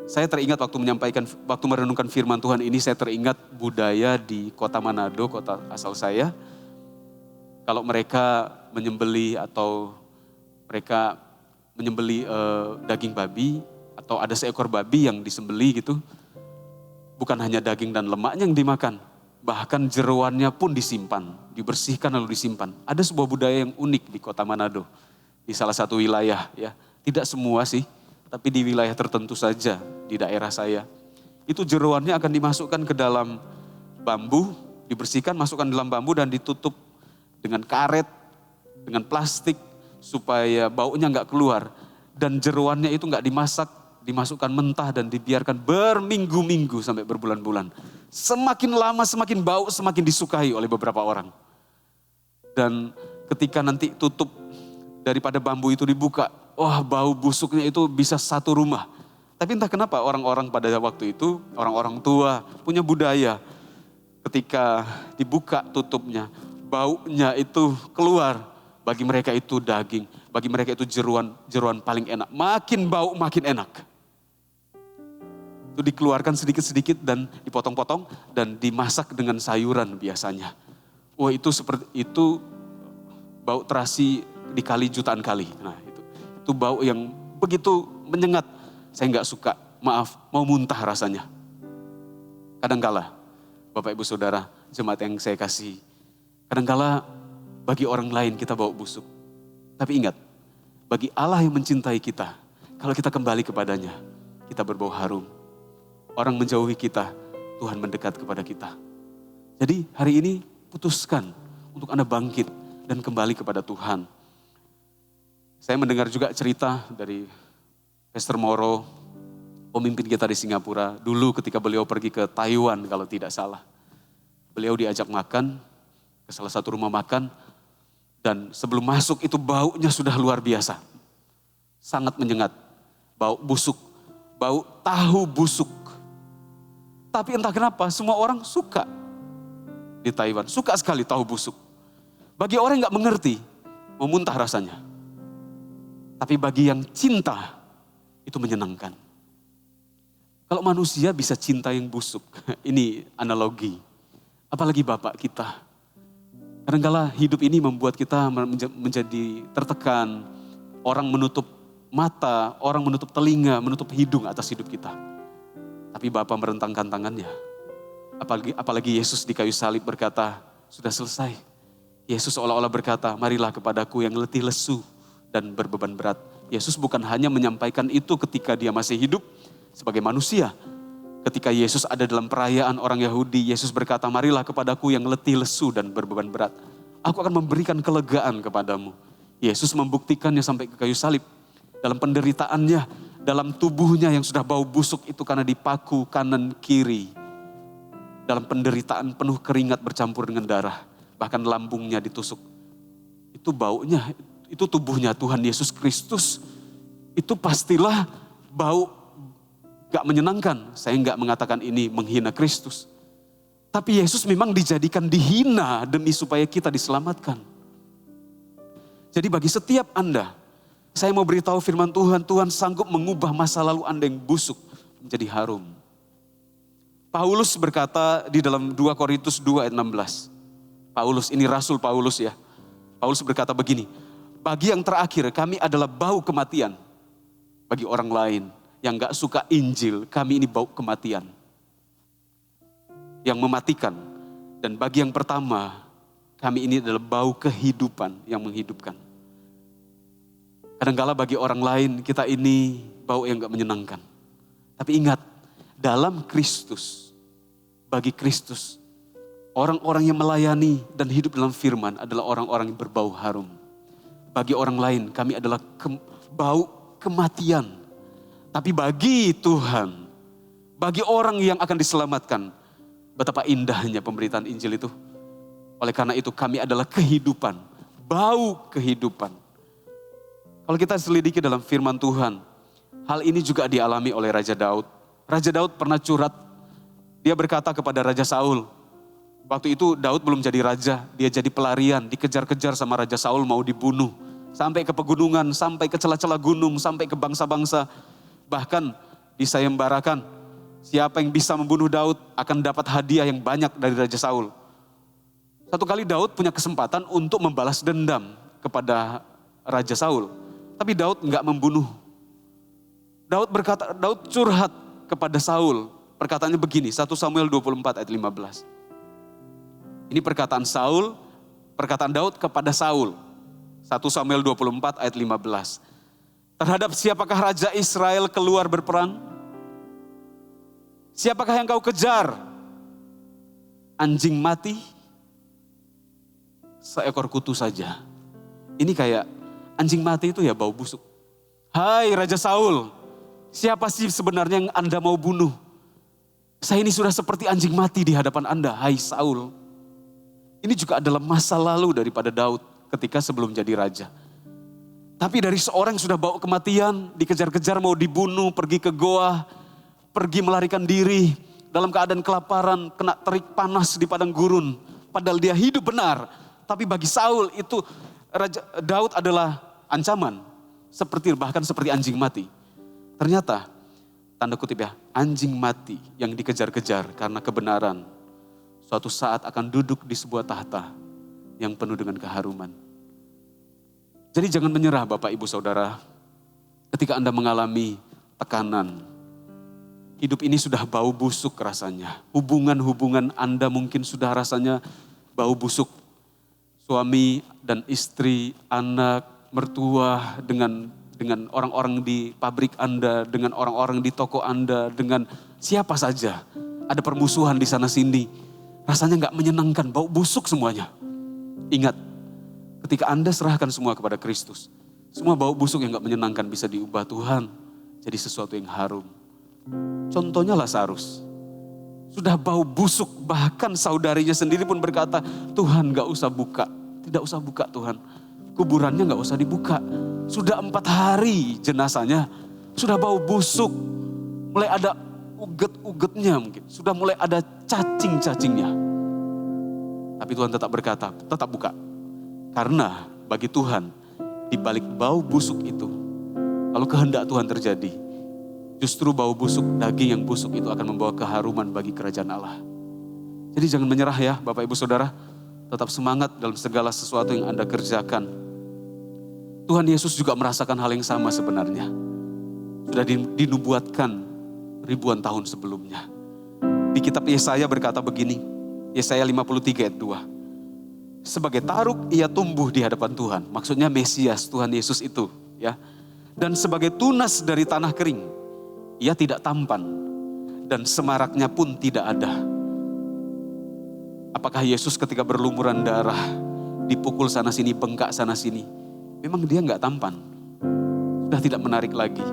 Saya teringat waktu merenungkan firman Tuhan ini, saya teringat budaya di kota Manado, kota asal saya. Kalau mereka menyembeli atau mereka menyembeli daging babi atau ada seekor babi yang disembeli gitu, bukan hanya daging dan lemaknya yang dimakan, bahkan jeroannya pun disimpan, dibersihkan lalu disimpan. Ada sebuah budaya yang unik di kota Manado, di salah satu wilayah ya. Tidak semua sih, tapi di wilayah tertentu saja di daerah saya. itu jeroannya akan dimasukkan ke dalam bambu, dibersihkan, masukkan dalam bambu dan ditutup dengan karet, dengan plastik supaya baunya nggak keluar. Dan jeroannya itu nggak dimasak, dimasukkan mentah dan dibiarkan berminggu-minggu sampai berbulan-bulan. Semakin lama semakin bau, semakin disukai oleh beberapa orang. Dan ketika nanti tutup daripada bambu itu dibuka, wah bau busuknya itu bisa satu rumah. Tapi entah kenapa orang-orang pada waktu itu, orang-orang tua punya budaya. Ketika dibuka tutupnya, baunya itu keluar. Bagi mereka itu daging, bagi mereka itu jeruan paling enak. Makin bau makin enak. Itu dikeluarkan sedikit-sedikit dan dipotong-potong dan dimasak dengan sayuran biasanya. Wah itu bau terasi dikali jutaan kali. Nah itu bau yang begitu menyengat. Saya nggak suka, maaf, mau muntah rasanya. Kadangkala, Bapak Ibu Saudara, jemaat yang saya kasih, kadangkala bagi orang lain kita bau busuk. Tapi ingat, bagi Allah yang mencintai kita, kalau kita kembali kepadanya, kita berbau harum. Orang menjauhi kita, Tuhan mendekat kepada kita. Jadi hari ini putuskan untuk Anda bangkit dan kembali kepada Tuhan. Saya mendengar juga cerita dari Pastor Moro, pemimpin kita di Singapura, dulu ketika beliau pergi ke Taiwan kalau tidak salah. Beliau diajak makan ke salah satu rumah makan dan sebelum masuk itu baunya sudah luar biasa. Sangat menyengat, bau busuk, bau tahu busuk. Tapi entah kenapa semua orang suka di Taiwan, suka sekali tahu busuk. Bagi orang yang gak mengerti, mau muntah rasanya. Tapi bagi yang cinta, itu menyenangkan. Kalau manusia bisa cinta yang busuk, ini analogi. Apalagi Bapak kita. Kadang-kala hidup ini membuat kita menjadi tertekan. Orang menutup mata, orang menutup telinga, menutup hidung atas hidup kita. Tapi Bapa merentangkan tangannya. Apalagi Yesus di kayu salib berkata, sudah selesai. Yesus seolah-olah berkata, marilah kepadaku yang letih lesu dan berbeban berat. Yesus bukan hanya menyampaikan itu ketika dia masih hidup sebagai manusia. Ketika Yesus ada dalam perayaan orang Yahudi, Yesus berkata, marilah kepadaku yang letih lesu dan berbeban berat. Aku akan memberikan kelegaan kepadamu. Yesus membuktikannya sampai ke kayu salib. Dalam penderitaannya, dalam tubuhnya yang sudah bau busuk itu karena dipaku kanan kiri. Dalam penderitaan penuh keringat bercampur dengan darah. Bahkan lambungnya ditusuk. Itu baunya, itu tubuhnya Tuhan Yesus Kristus. Itu pastilah bau gak menyenangkan. Saya gak mengatakan ini menghina Kristus. Tapi Yesus memang dijadikan dihina demi supaya kita diselamatkan. Jadi bagi setiap Anda, saya mau beritahu firman Tuhan, Tuhan sanggup mengubah masa lalu Anda yang busuk menjadi harum. Paulus berkata di dalam 2 Korintus 2 ayat 16. Paulus, ini Rasul Paulus ya. Paulus berkata begini, bagi yang terakhir kami adalah bau kematian. Bagi orang lain yang gak suka Injil, kami ini bau kematian. Yang mematikan. Dan bagi yang pertama, kami ini adalah bau kehidupan yang menghidupkan. Kadang-kala bagi orang lain kita ini bau yang gak menyenangkan. Tapi ingat, dalam Kristus, bagi Kristus, orang-orang yang melayani dan hidup dalam firman adalah orang-orang yang berbau harum. Bagi orang lain kami adalah bau kematian. Tapi bagi Tuhan, bagi orang yang akan diselamatkan, betapa indahnya pemberitaan Injil itu. Oleh karena itu kami adalah kehidupan, bau kehidupan. Kalau kita selidiki dalam firman Tuhan, hal ini juga dialami oleh Raja Daud. Raja Daud pernah curhat, dia berkata kepada Raja Saul. Waktu itu Daud belum jadi raja, dia jadi pelarian, dikejar-kejar sama Raja Saul mau dibunuh. Sampai ke pegunungan, sampai ke celah-celah gunung, sampai ke bangsa-bangsa. Bahkan disayembarakan, siapa yang bisa membunuh Daud akan dapat hadiah yang banyak dari Raja Saul. Satu kali Daud punya kesempatan untuk membalas dendam kepada Raja Saul. Tapi Daud enggak membunuh. Daud curhat kepada Saul. Perkataannya begini, 1 Samuel 24 ayat 15. Ini perkataan Daud kepada Saul. 1 Samuel 24 ayat 15. Terhadap siapakah Raja Israel keluar berperang? Siapakah yang kau kejar? Anjing mati? Seekor kutu saja. Ini kayak anjing mati itu ya bau busuk. Hai Raja Saul, siapa sih sebenarnya yang Anda mau bunuh? Saya ini sudah seperti anjing mati di hadapan Anda, hai Saul. Ini juga adalah masa lalu daripada Daud ketika sebelum jadi raja. Tapi dari seorang yang sudah bawa kematian, dikejar-kejar mau dibunuh, pergi ke goa, pergi melarikan diri, dalam keadaan kelaparan, kena terik panas di padang gurun. Padahal dia hidup benar. Tapi bagi Saul itu Raja Daud adalah ancaman. Bahkan seperti anjing mati. Ternyata, tanda kutip ya, anjing mati yang dikejar-kejar karena kebenaran. Suatu saat akan duduk di sebuah tahta yang penuh dengan keharuman. Jadi jangan menyerah Bapak Ibu Saudara. Ketika Anda mengalami tekanan. Hidup ini sudah bau busuk rasanya. Hubungan-hubungan Anda mungkin sudah rasanya bau busuk. Suami dan istri, anak, mertua, dengan orang-orang di pabrik Anda, dengan orang-orang di toko Anda, dengan siapa saja. Ada permusuhan di sana sini. Rasanya gak menyenangkan, bau busuk semuanya. Ingat, ketika Anda serahkan semua kepada Kristus, semua bau busuk yang gak menyenangkan bisa diubah Tuhan jadi sesuatu yang harum. Contohnya Lazarus. Sudah bau busuk, bahkan saudarinya sendiri pun berkata, Tuhan gak usah buka, tidak usah buka Tuhan. Kuburannya gak usah dibuka. Sudah 4 hari jenazahnya, sudah bau busuk. Mulai ada uget-ugetnya mungkin, sudah mulai ada cacing-cacingnya. Tapi Tuhan tetap berkata, tetap buka. Karena bagi Tuhan, di balik bau busuk itu, kalau kehendak Tuhan terjadi, justru bau busuk, daging yang busuk itu akan membawa keharuman bagi kerajaan Allah. Jadi jangan menyerah ya Bapak Ibu Saudara. Tetap semangat dalam segala sesuatu yang Anda kerjakan. Tuhan Yesus juga merasakan hal yang sama sebenarnya. Sudah dinubuatkan ribuan tahun sebelumnya. Di kitab Yesaya berkata begini. Yesaya 53 ayat 2. Sebagai taruk ia tumbuh di hadapan Tuhan. Maksudnya Mesias, Tuhan Yesus itu. Ya. Dan sebagai tunas dari tanah kering. Ia tidak tampan dan semaraknya pun tidak ada. Apakah Yesus ketika berlumuran darah, dipukul sana sini, bengkak sana sini, memang dia nggak tampan? Sudah tidak menarik lagi.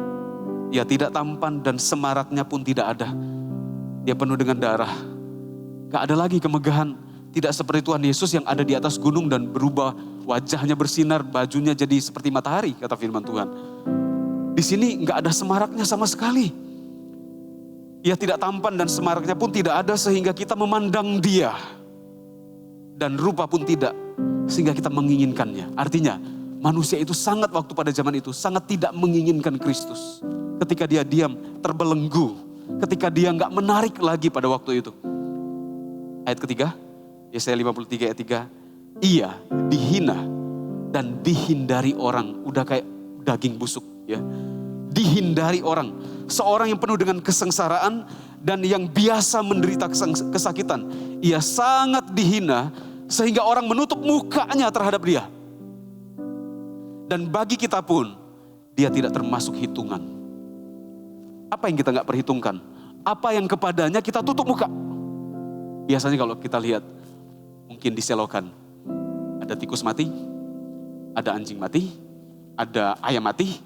Ia tidak tampan dan semaraknya pun tidak ada. Dia penuh dengan darah. Gak ada lagi kemegahan. Tidak seperti Tuhan Yesus yang ada di atas gunung dan berubah, wajahnya bersinar, bajunya jadi seperti matahari, kata firman Tuhan. Di sini nggak ada semaraknya sama sekali. Ia tidak tampan dan semaraknya pun tidak ada sehingga kita memandang dia. Dan rupa pun tidak sehingga kita menginginkannya. Artinya manusia itu sangat waktu pada zaman itu sangat tidak menginginkan Kristus. Ketika dia diam terbelenggu. Ketika dia nggak menarik lagi pada waktu itu. Ayat ketiga, Yesaya 53 ayat 3. Ia dihina dan dihindari orang. Udah kayak daging busuk ya. Dihindari orang. Seorang yang penuh dengan kesengsaraan dan yang biasa menderita kesakitan. Ia sangat dihina sehingga orang menutup mukanya terhadap dia. Dan bagi kita pun dia tidak termasuk hitungan. Apa yang kita gak perhitungkan? Apa yang kepadanya kita tutup muka? Biasanya kalau kita lihat mungkin di selokan. Ada tikus mati, ada anjing mati, ada ayam mati,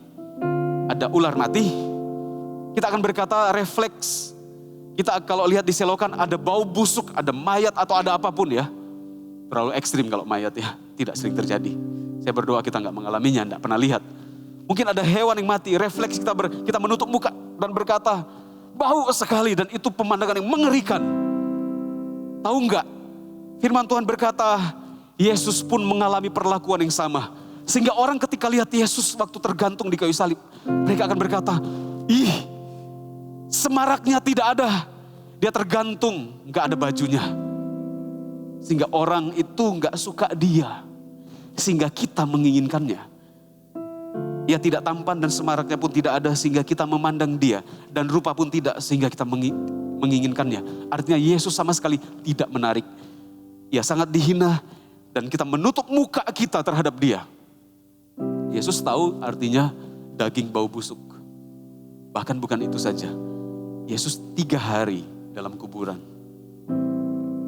ada ular mati. Kita akan berkata refleks. Kita kalau lihat di selokan ada bau busuk, ada mayat atau ada apapun ya. Terlalu ekstrim kalau mayat ya, tidak sering terjadi. Saya berdoa kita nggak mengalaminya, nggak pernah lihat. Mungkin ada hewan yang mati, refleks kita menutup muka dan berkata, bau sekali dan itu pemandangan yang mengerikan. Tahu nggak? Firman Tuhan berkata, Yesus pun mengalami perlakuan yang sama. Sehingga orang ketika lihat Yesus waktu tergantung di kayu salib, mereka akan berkata, ih, semaraknya tidak ada. Dia tergantung, nggak ada bajunya. Sehingga orang itu nggak suka dia. Sehingga kita menginginkannya. Ia tidak tampan dan semaraknya pun tidak ada sehingga kita memandang dia. Dan rupa pun tidak sehingga kita menginginkannya. Artinya Yesus sama sekali tidak menarik. Ia sangat dihina dan kita menutup muka kita terhadap dia. Yesus tahu artinya daging bau busuk. Bahkan bukan itu saja. Yesus 3 hari dalam kuburan.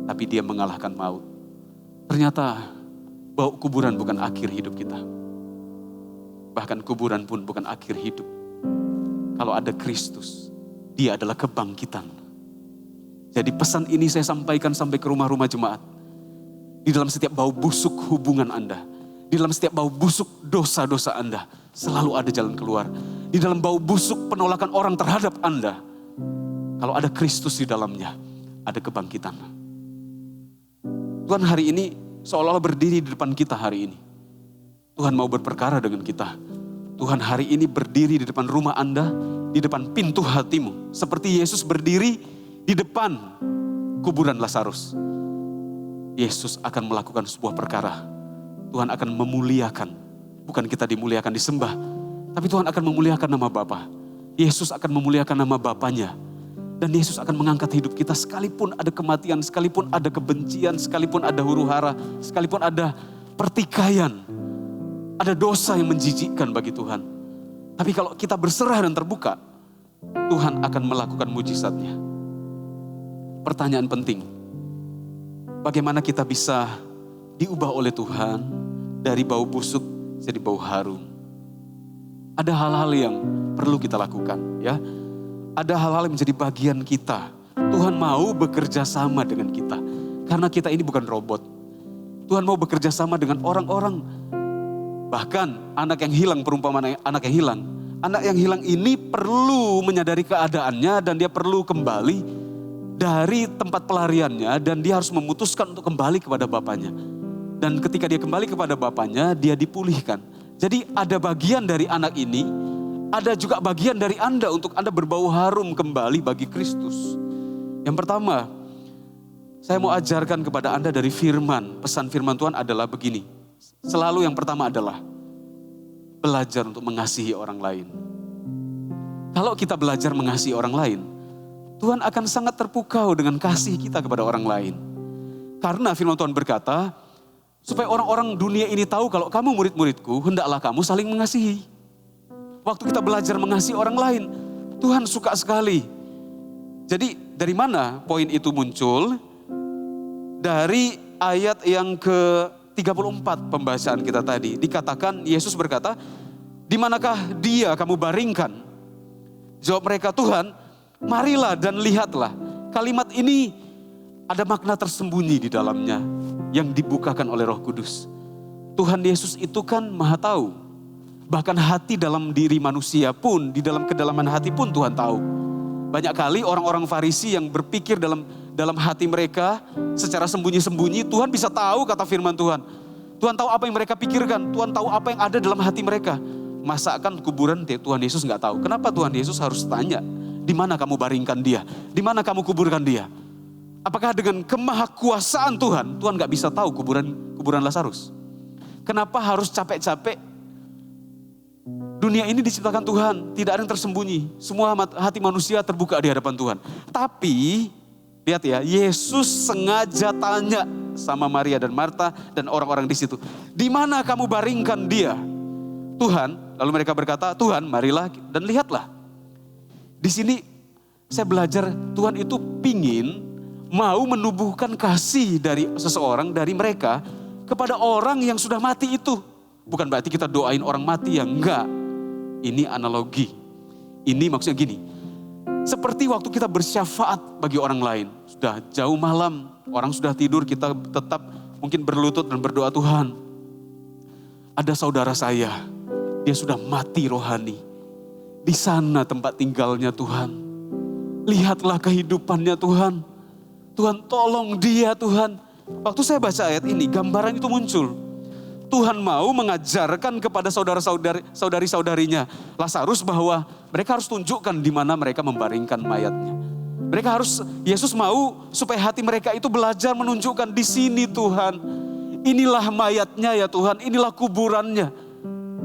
Tapi dia mengalahkan maut. Ternyata bau kuburan bukan akhir hidup kita. Bahkan kuburan pun bukan akhir hidup. Kalau ada Kristus, dia adalah kebangkitan. Jadi pesan ini saya sampaikan sampai ke rumah-rumah jemaat. Di dalam setiap bau busuk hubungan Anda, di dalam setiap bau busuk dosa-dosa Anda, selalu ada jalan keluar. Di dalam bau busuk penolakan orang terhadap Anda, kalau ada Kristus di dalamnya, ada kebangkitan. Tuhan hari ini seolah-olah berdiri di depan kita hari ini. Tuhan mau berperkara dengan kita. Tuhan hari ini berdiri di depan rumah Anda, di depan pintu hatimu. Seperti Yesus berdiri di depan kuburan Lazarus. Yesus akan melakukan sebuah perkara. Tuhan akan memuliakan. Bukan kita dimuliakan, disembah. Tapi Tuhan akan memuliakan nama Bapa. Yesus akan memuliakan nama Bapanya. Dan Yesus akan mengangkat hidup kita sekalipun ada kematian, sekalipun ada kebencian, sekalipun ada huru hara, sekalipun ada pertikaian. Ada dosa yang menjijikkan bagi Tuhan. Tapi kalau kita berserah dan terbuka, Tuhan akan melakukan mujizatnya. Pertanyaan penting, bagaimana kita bisa diubah oleh Tuhan dari bau busuk jadi bau harum? Ada hal-hal yang perlu kita lakukan, ya. Ada hal-hal yang menjadi bagian kita. Tuhan mau bekerja sama dengan kita. Karena kita ini bukan robot. Tuhan mau bekerja sama dengan orang-orang. Bahkan anak yang hilang, perumpamaan anak yang hilang. Anak yang hilang ini perlu menyadari keadaannya dan dia perlu kembali dari tempat pelariannya. Dan dia harus memutuskan untuk kembali kepada bapaknya. Dan ketika dia kembali kepada bapaknya, dia dipulihkan. Jadi ada bagian dari anak ini, ada juga bagian dari Anda untuk Anda berbau harum kembali bagi Kristus. Yang pertama, saya mau ajarkan kepada Anda dari firman. Pesan firman Tuhan adalah begini. Selalu yang pertama adalah belajar untuk mengasihi orang lain. Kalau kita belajar mengasihi orang lain, Tuhan akan sangat terpukau dengan kasih kita kepada orang lain. Karena firman Tuhan berkata, supaya orang-orang dunia ini tahu kalau kamu murid-muridku, hendaklah kamu saling mengasihi. Waktu kita belajar mengasihi orang lain, Tuhan suka sekali. Jadi dari mana poin itu muncul? Dari ayat yang ke-34 pembacaan kita tadi. Dikatakan, Yesus berkata, di manakah dia kamu baringkan? Jawab mereka, Tuhan, marilah dan lihatlah. Kalimat ini ada makna tersembunyi di dalamnya yang dibukakan oleh Roh Kudus. Tuhan Yesus itu kan Maha tahu. Bahkan hati dalam diri manusia pun, di dalam kedalaman hati pun Tuhan tahu. Banyak kali orang-orang Farisi yang berpikir dalam hati mereka secara sembunyi-sembunyi, Tuhan bisa tahu kata firman Tuhan. Tuhan tahu apa yang mereka pikirkan, Tuhan tahu apa yang ada dalam hati mereka. Masakan kuburan Tuhan Yesus nggak tahu. Kenapa Tuhan Yesus harus tanya, di mana kamu baringkan dia? Di mana kamu kuburkan dia? Apakah dengan kemahakuasaan Tuhan nggak bisa tahu kuburan Lazarus? Kenapa harus capek-capek? Dunia ini diciptakan Tuhan, tidak ada yang tersembunyi. Semua hati manusia terbuka di hadapan Tuhan. Tapi, lihat ya, Yesus sengaja tanya sama Maria dan Marta dan orang-orang di situ. Di mana kamu baringkan dia? Tuhan, lalu mereka berkata, Tuhan marilah dan lihatlah. Di sini saya belajar Tuhan itu pingin mau menubuhkan kasih dari seseorang, dari mereka kepada orang yang sudah mati itu. Bukan berarti kita doain orang mati ya, enggak. Ini analogi. Ini maksudnya gini. Seperti waktu kita bersyafaat bagi orang lain. Sudah jauh malam, orang sudah tidur, kita tetap mungkin berlutut dan berdoa, Tuhan. Ada saudara saya, dia sudah mati rohani. Di sana tempat tinggalnya Tuhan. Lihatlah kehidupannya Tuhan. Tuhan tolong dia Tuhan. Waktu saya baca ayat ini, gambaran itu muncul. Tuhan mau mengajarkan kepada saudari-saudarinya Lazarus bahwa mereka harus tunjukkan di mana mereka membaringkan mayatnya. Yesus mau supaya hati mereka itu belajar menunjukkan di sini Tuhan. Inilah mayatnya ya Tuhan, inilah kuburannya.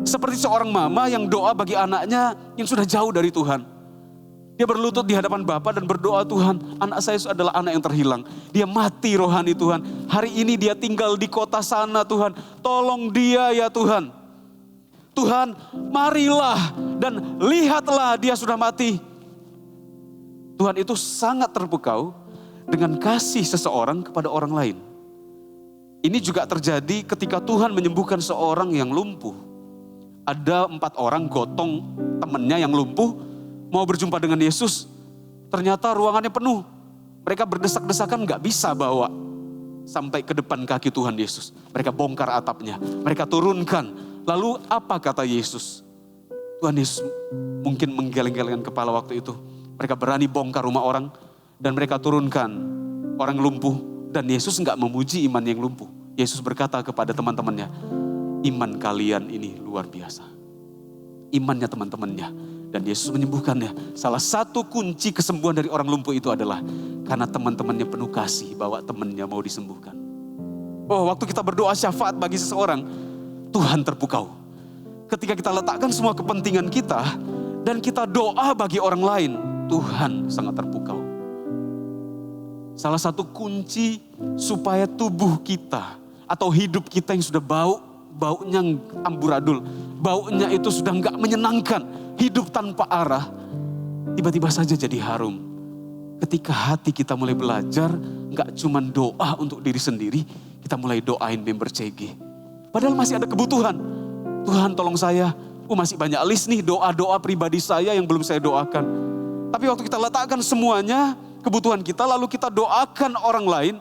Seperti seorang mama yang doa bagi anaknya yang sudah jauh dari Tuhan. Dia berlutut di hadapan Bapa dan berdoa, Tuhan, anak saya adalah anak yang terhilang. Dia mati rohani Tuhan. Hari ini dia tinggal di kota sana Tuhan. Tolong dia ya Tuhan. Tuhan, marilah dan lihatlah dia sudah mati. Tuhan itu sangat terpukau dengan kasih seseorang kepada orang lain. Ini juga terjadi ketika Tuhan menyembuhkan seorang yang lumpuh. Ada 4 orang gotong temannya yang lumpuh mau berjumpa dengan Yesus. Ternyata ruangannya penuh. Mereka berdesak-desakan gak bisa bawa sampai ke depan kaki Tuhan Yesus. Mereka bongkar atapnya, mereka turunkan. Lalu apa kata Yesus? Tuhan Yesus mungkin menggeleng-gelengkan kepala waktu itu. Mereka berani bongkar rumah orang dan mereka turunkan orang lumpuh. Dan Yesus gak memuji iman yang lumpuh. Yesus berkata kepada teman-temannya, iman kalian ini luar biasa. Imannya teman-temannya. Dan Yesus menyembuhkannya. Salah satu kunci kesembuhan dari orang lumpuh itu adalah karena teman-temannya penuh kasih bahwa temannya mau disembuhkan. Oh, waktu kita berdoa syafaat bagi seseorang, Tuhan terpukau. Ketika kita letakkan semua kepentingan kita dan kita doa bagi orang lain, Tuhan sangat terpukau. Salah satu kunci supaya tubuh kita atau hidup kita yang sudah baunya amburadul, baunya itu sudah enggak menyenangkan, hidup tanpa arah, tiba-tiba saja jadi harum. Ketika hati kita mulai belajar, enggak cuma doa untuk diri sendiri, kita mulai doain member CG. Padahal masih ada kebutuhan. Tuhan tolong saya, masih banyak list nih doa-doa pribadi saya yang belum saya doakan. Tapi waktu kita letakkan semuanya, kebutuhan kita, lalu kita doakan orang lain,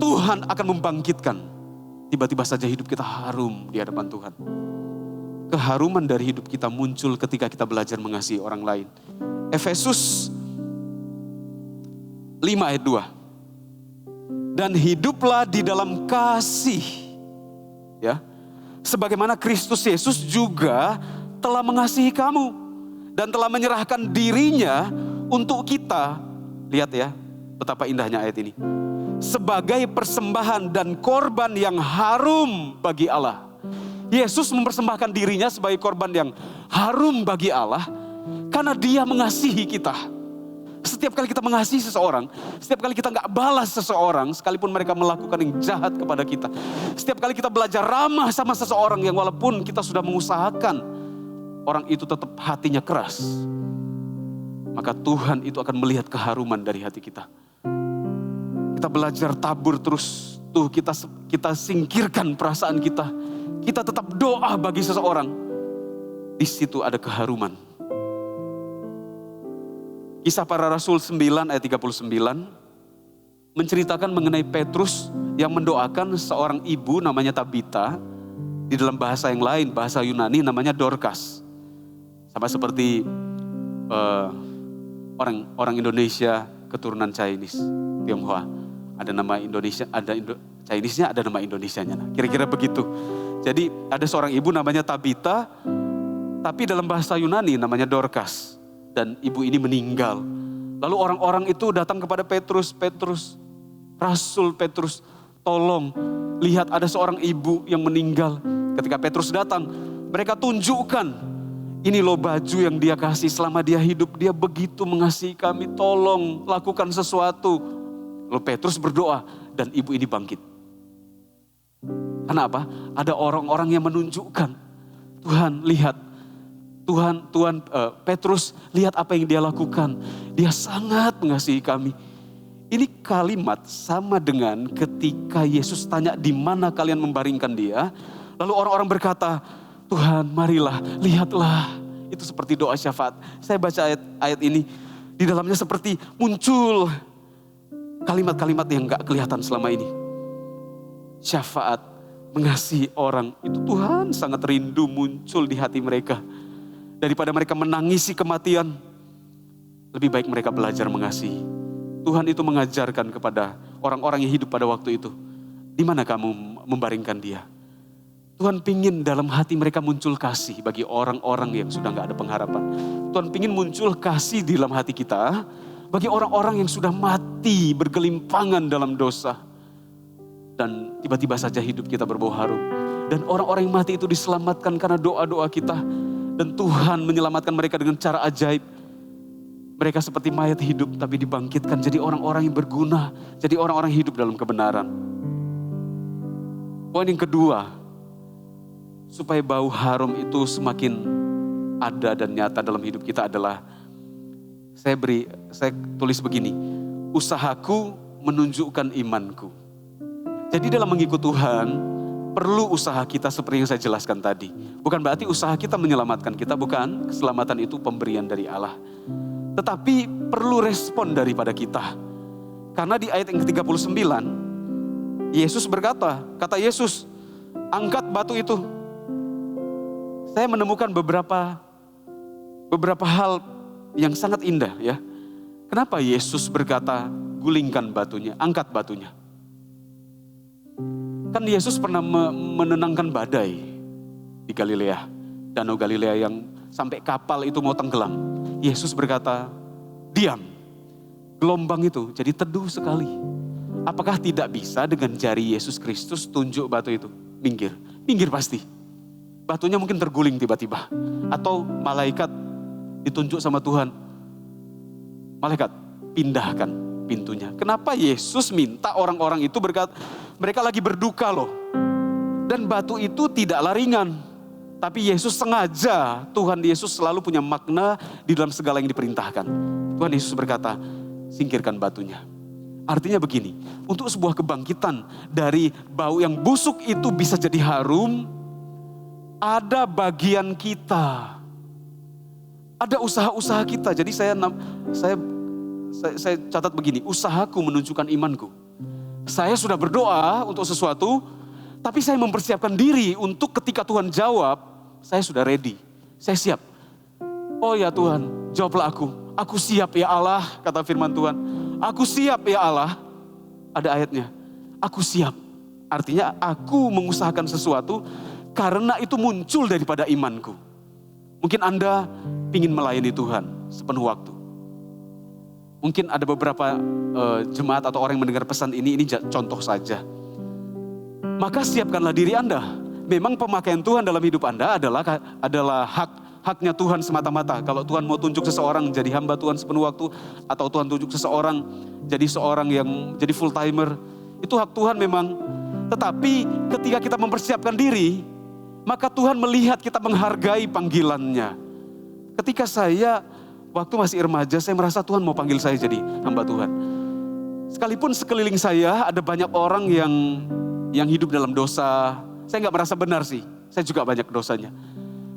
Tuhan akan membangkitkan. Tiba-tiba saja hidup kita harum di hadapan Tuhan. Keharuman dari hidup kita muncul ketika kita belajar mengasihi orang lain. Efesus 5 ayat 2. Dan hiduplah di dalam kasih. Ya. Sebagaimana Kristus Yesus juga telah mengasihi kamu. Dan telah menyerahkan dirinya untuk kita. Lihat ya, betapa indahnya ayat ini. Sebagai persembahan dan korban yang harum bagi Allah. Yesus mempersembahkan dirinya sebagai korban yang harum bagi Allah. Karena dia mengasihi kita. Setiap kali kita mengasihi seseorang, setiap kali kita gak balas seseorang, sekalipun mereka melakukan yang jahat kepada kita. Setiap kali kita belajar ramah sama seseorang yang walaupun kita sudah mengusahakan, orang itu tetap hatinya keras. Maka Tuhan itu akan melihat keharuman dari hati kita. Kita belajar tabur terus, kita singkirkan perasaan kita. Kita tetap doa bagi seseorang. Di situ ada keharuman. Kisah Para Rasul 9 ayat 39 menceritakan mengenai Petrus yang mendoakan seorang ibu namanya Tabita. Di dalam bahasa yang lain, bahasa Yunani namanya Dorcas. Sama seperti orang Indonesia keturunan Chinese, Tionghoa. Ada nama Indonesia, ada Chinese-nya, ada nama Indonesianya. Kira-kira begitu. Jadi ada seorang ibu namanya Tabita, tapi dalam bahasa Yunani namanya Dorcas. Dan ibu ini meninggal. Lalu orang-orang itu datang kepada Petrus, Rasul Petrus, tolong lihat ada seorang ibu yang meninggal. Ketika Petrus datang, mereka tunjukkan, ini loh baju yang dia kasih selama dia hidup, dia begitu mengasihi kami, tolong lakukan sesuatu. Lalu Petrus berdoa dan ibu ini bangkit. Karena apa? Ada orang-orang yang menunjukkan, Tuhan lihat, Petrus lihat apa yang dia lakukan. Dia sangat mengasihi kami. Ini kalimat sama dengan ketika Yesus tanya di mana kalian membaringkan dia. Lalu orang-orang berkata, Tuhan marilah, lihatlah. Itu seperti doa syafaat. Saya baca ayat ini, di dalamnya seperti muncul kalimat-kalimat yang gak kelihatan selama ini. Syafaat, mengasihi orang, itu Tuhan sangat rindu muncul di hati mereka. Daripada mereka menangisi kematian, lebih baik mereka belajar mengasihi. Tuhan itu mengajarkan kepada orang-orang yang hidup pada waktu itu, di mana kamu membaringkan dia? Tuhan pingin dalam hati mereka muncul kasih bagi orang-orang yang sudah gak ada pengharapan. Tuhan pingin muncul kasih di dalam hati kita bagi orang-orang yang sudah mati bergelimpangan dalam dosa. Dan tiba-tiba saja hidup kita berbau harum. Dan orang-orang yang mati itu diselamatkan karena doa-doa kita. Dan Tuhan menyelamatkan mereka dengan cara ajaib. Mereka seperti mayat hidup tapi dibangkitkan jadi orang-orang yang berguna. Jadi orang-orang hidup dalam kebenaran. Poin yang kedua, supaya bau harum itu semakin ada dan nyata dalam hidup kita adalah Saya tulis begini, usahaku menunjukkan imanku. Jadi dalam mengikut Tuhan, perlu usaha kita seperti yang saya jelaskan tadi. Bukan berarti usaha kita menyelamatkan kita, bukan. Keselamatan itu pemberian dari Allah. Tetapi perlu respon daripada kita. Karena di ayat yang ke-39, Yesus berkata, kata Yesus, angkat batu itu. Saya menemukan beberapa hal yang sangat indah ya. Kenapa Yesus berkata, gulingkan batunya, angkat batunya. Kan Yesus pernah menenangkan badai di Galilea, Danau Galilea yang sampai kapal itu mau tenggelam. Yesus berkata, diam. Gelombang itu jadi teduh sekali. Apakah tidak bisa dengan jari Yesus Kristus tunjuk batu itu? Minggir, minggir pasti. Batunya mungkin terguling tiba-tiba. Atau malaikat ditunjuk sama Tuhan. Malaikat, pindahkan pintunya. Kenapa Yesus minta orang-orang itu berkata, mereka lagi berduka loh. Dan batu itu tidaklah ringan. Tapi Yesus sengaja, Tuhan Yesus selalu punya makna di dalam segala yang diperintahkan. Tuhan Yesus berkata, singkirkan batunya. Artinya begini, untuk sebuah kebangkitan dari bau yang busuk itu bisa jadi harum, ada bagian kita. Ada usaha-usaha kita. Jadi saya catat begini, usahaku menunjukkan imanku. Saya sudah berdoa untuk sesuatu, tapi saya mempersiapkan diri untuk ketika Tuhan jawab, saya sudah ready, saya siap. Oh ya Tuhan, jawablah aku. Aku siap ya Allah, kata firman Tuhan. Aku siap ya Allah, ada ayatnya. Aku siap, artinya aku mengusahakan sesuatu karena itu muncul daripada imanku. Mungkin Anda ingin melayani Tuhan sepenuh waktu. Mungkin ada beberapa jemaat atau orang yang mendengar pesan ini contoh saja. Maka siapkanlah diri Anda. Memang pemakaian Tuhan dalam hidup Anda adalah haknya Tuhan semata-mata. Kalau Tuhan mau tunjuk seseorang jadi hamba Tuhan sepenuh waktu, atau Tuhan tunjuk seseorang jadi seorang yang jadi full timer, itu hak Tuhan memang. Tetapi ketika kita mempersiapkan diri, maka Tuhan melihat kita menghargai panggilannya. Ketika saya waktu masih remaja, saya merasa Tuhan mau panggil saya jadi hamba Tuhan. Sekalipun sekeliling saya ada banyak orang yang hidup dalam dosa. Saya nggak merasa benar sih, saya juga banyak dosanya.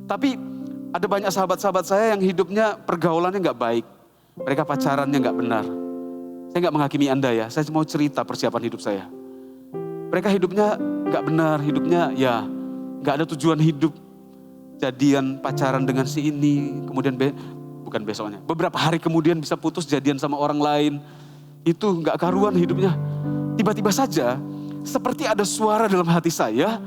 Tapi ada banyak sahabat-sahabat saya yang hidupnya pergaulannya nggak baik. Mereka pacarannya nggak benar. Saya nggak menghakimi Anda ya, saya mau cerita persiapan hidup saya. Mereka hidupnya nggak benar, hidupnya ya nggak ada tujuan hidup. Jadian pacaran dengan si ini, kemudian bukan besoknya, beberapa hari kemudian bisa putus jadian sama orang lain. Itu nggak karuan hidupnya. Tiba-tiba saja seperti ada suara dalam hati saya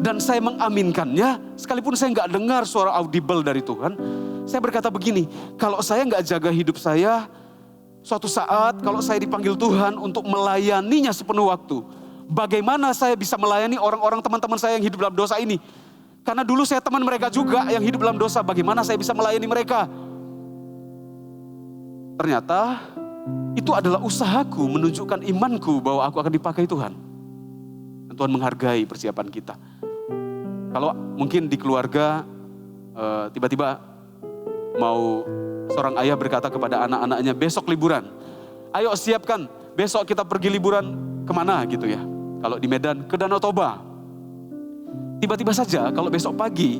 dan saya mengaminkannya, sekalipun saya nggak dengar suara audible dari Tuhan. Saya berkata begini, kalau saya nggak jaga hidup saya, suatu saat kalau saya dipanggil Tuhan untuk melayaninya sepenuh waktu, bagaimana saya bisa melayani orang-orang teman-teman saya yang hidup dalam dosa ini? Karena dulu saya teman mereka juga yang hidup dalam dosa, bagaimana saya bisa melayani mereka? Ternyata itu adalah usahaku menunjukkan imanku bahwa aku akan dipakai Tuhan. Dan Tuhan menghargai persiapan kita. Kalau mungkin di keluarga tiba-tiba mau seorang ayah berkata kepada anak-anaknya, besok liburan. Ayo siapkan, besok kita pergi liburan kemana gitu ya. Kalau di Medan, ke Danau Toba. Tiba-tiba saja kalau besok pagi,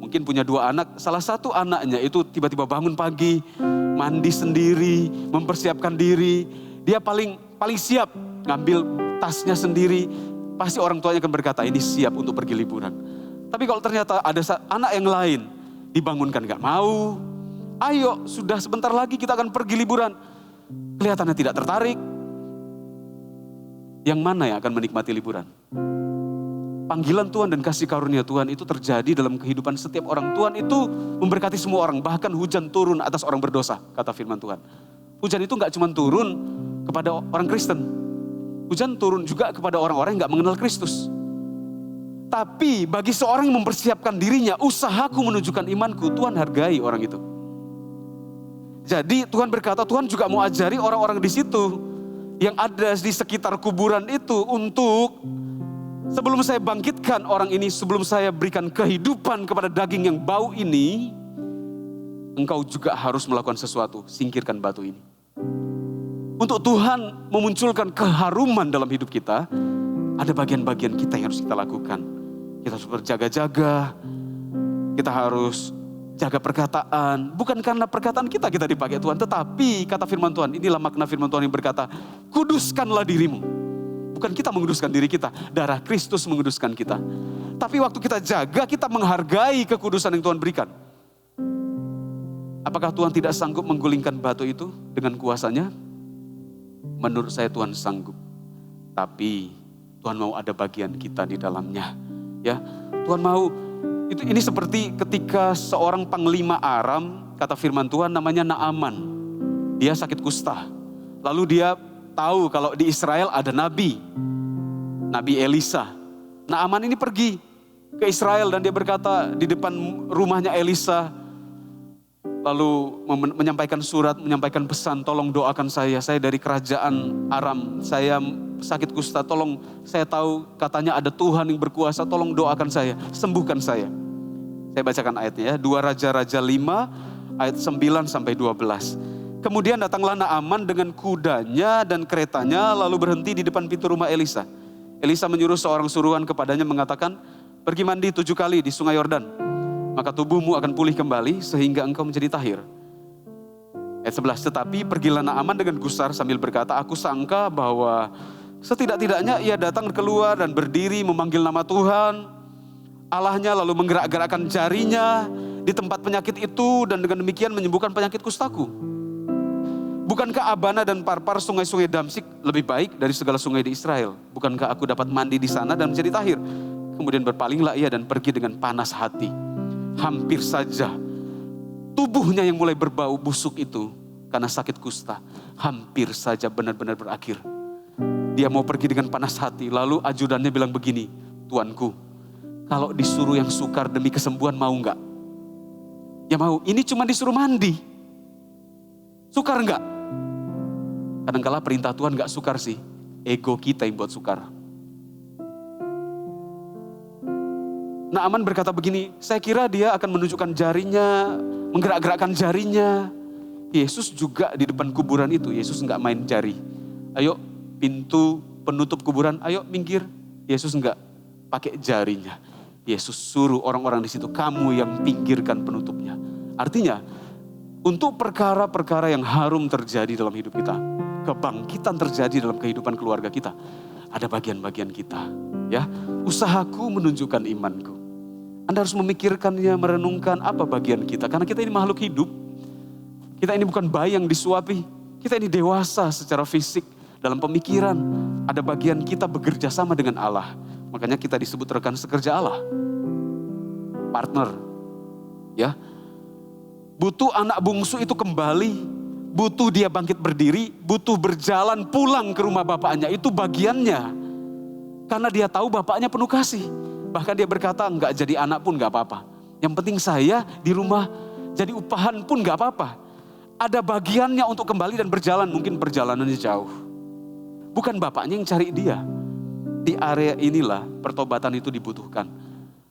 mungkin punya 2 anak, salah satu anaknya itu tiba-tiba bangun pagi, mandi sendiri, mempersiapkan diri. Dia paling siap ngambil tasnya sendiri. Pasti orang tuanya akan berkata, ini siap untuk pergi liburan. Tapi kalau ternyata ada anak yang lain, dibangunkan gak mau. Ayo sudah sebentar lagi kita akan pergi liburan. Kelihatannya tidak tertarik. Yang mana yang akan menikmati liburan? Panggilan Tuhan dan kasih karunia Tuhan itu terjadi dalam kehidupan setiap orang. Tuhan itu memberkati semua orang, bahkan hujan turun atas orang berdosa, kata firman Tuhan. Hujan itu gak cuma turun kepada orang Kristen. Hujan turun juga kepada orang-orang yang gak mengenal Kristus. Tapi bagi seorang yang mempersiapkan dirinya, usahaku menunjukkan imanku, Tuhan hargai orang itu. Jadi Tuhan berkata, Tuhan juga mau ajari orang-orang di situ, yang ada di sekitar kuburan itu untuk sebelum saya bangkitkan orang ini, sebelum saya berikan kehidupan kepada daging yang bau ini, engkau juga harus melakukan sesuatu, singkirkan batu ini. Untuk Tuhan memunculkan keharuman dalam hidup kita, ada bagian-bagian kita yang harus kita lakukan. Kita harus berjaga-jaga, kita harus jaga perkataan. Bukan karena perkataan kita dipakai Tuhan, tetapi kata firman Tuhan, inilah makna firman Tuhan yang berkata, kuduskanlah dirimu. Bukan kita menguduskan diri kita, darah Kristus menguduskan kita. Tapi waktu kita jaga, kita menghargai kekudusan yang Tuhan berikan. Apakah Tuhan tidak sanggup menggulingkan batu itu dengan kuasanya? Menurut saya Tuhan sanggup. Tapi Tuhan mau ada bagian kita di dalamnya. Ya, Tuhan mau. Ini seperti ketika seorang panglima Aram, kata firman Tuhan namanya Naaman. Dia sakit kusta. Lalu dia tahu kalau di Israel ada Nabi Elisa. Naaman ini pergi ke Israel dan dia berkata di depan rumahnya Elisa. Lalu menyampaikan surat, menyampaikan pesan, tolong doakan saya dari kerajaan Aram. Saya sakit kusta, tolong, saya tahu katanya ada Tuhan yang berkuasa, tolong doakan saya, sembuhkan saya. Saya bacakan ayatnya ya, 2 Raja-Raja 5 ayat 9 sampai 12. Kemudian datanglah Naaman dengan kudanya dan keretanya lalu berhenti di depan pintu rumah Elisa. Elisa menyuruh seorang suruhan kepadanya mengatakan, pergi mandi 7 kali di sungai Yordan. Maka tubuhmu akan pulih kembali sehingga engkau menjadi tahir. Ayat 11, tetapi pergilah Naaman dengan gusar sambil berkata, aku sangka bahwa setidak-tidaknya ia datang keluar dan berdiri memanggil nama Tuhan Allahnya, lalu menggerak-gerakkan jarinya di tempat penyakit itu dan dengan demikian menyembuhkan penyakit kustaku. Bukankah Abana dan Parpar sungai-sungai Damsik lebih baik dari segala sungai di Israel? Bukankah aku dapat mandi di sana dan menjadi tahir? Kemudian berpalinglah ia dan pergi dengan panas hati. Hampir saja tubuhnya yang mulai berbau busuk itu karena sakit kusta, hampir saja benar-benar berakhir. Dia mau pergi dengan panas hati, lalu ajudannya bilang begini, tuanku, kalau disuruh yang sukar demi kesembuhan mau enggak? Ya mau, ini cuma disuruh mandi. Sukar enggak? Kadang-kala perintah Tuhan enggak sukar sih, ego kita yang buat sukar. Naaman berkata begini, saya kira dia akan menunjukkan jarinya, menggerak-gerakkan jarinya. Yesus juga di depan kuburan itu, Yesus enggak main jari. Ayo pintu penutup kuburan, ayo minggir. Yesus enggak pakai jarinya. Yesus suruh orang-orang di situ, kamu yang pinggirkan penutupnya. Artinya, untuk perkara-perkara yang harum terjadi dalam hidup kita, kebangkitan terjadi dalam kehidupan keluarga kita, ada bagian-bagian kita. Ya, usahaku menunjukkan imanku. Anda harus memikirkannya, merenungkan apa bagian kita. Karena kita ini makhluk hidup. Kita ini bukan bayi yang disuapi. Kita ini dewasa secara fisik. Dalam pemikiran, ada bagian kita bekerja sama dengan Allah. Makanya kita disebut rekan sekerja Allah. Partner. Ya. Butuh anak bungsu itu kembali. Butuh dia bangkit berdiri. Butuh berjalan pulang ke rumah bapaknya. Itu bagiannya. Karena dia tahu bapaknya penuh kasih. Bahkan dia berkata, enggak jadi anak pun enggak apa-apa. Yang penting saya di rumah jadi upahan pun enggak apa-apa. Ada bagiannya untuk kembali dan berjalan. Mungkin perjalanannya jauh. Bukan bapaknya yang cari dia. Di area inilah pertobatan itu dibutuhkan.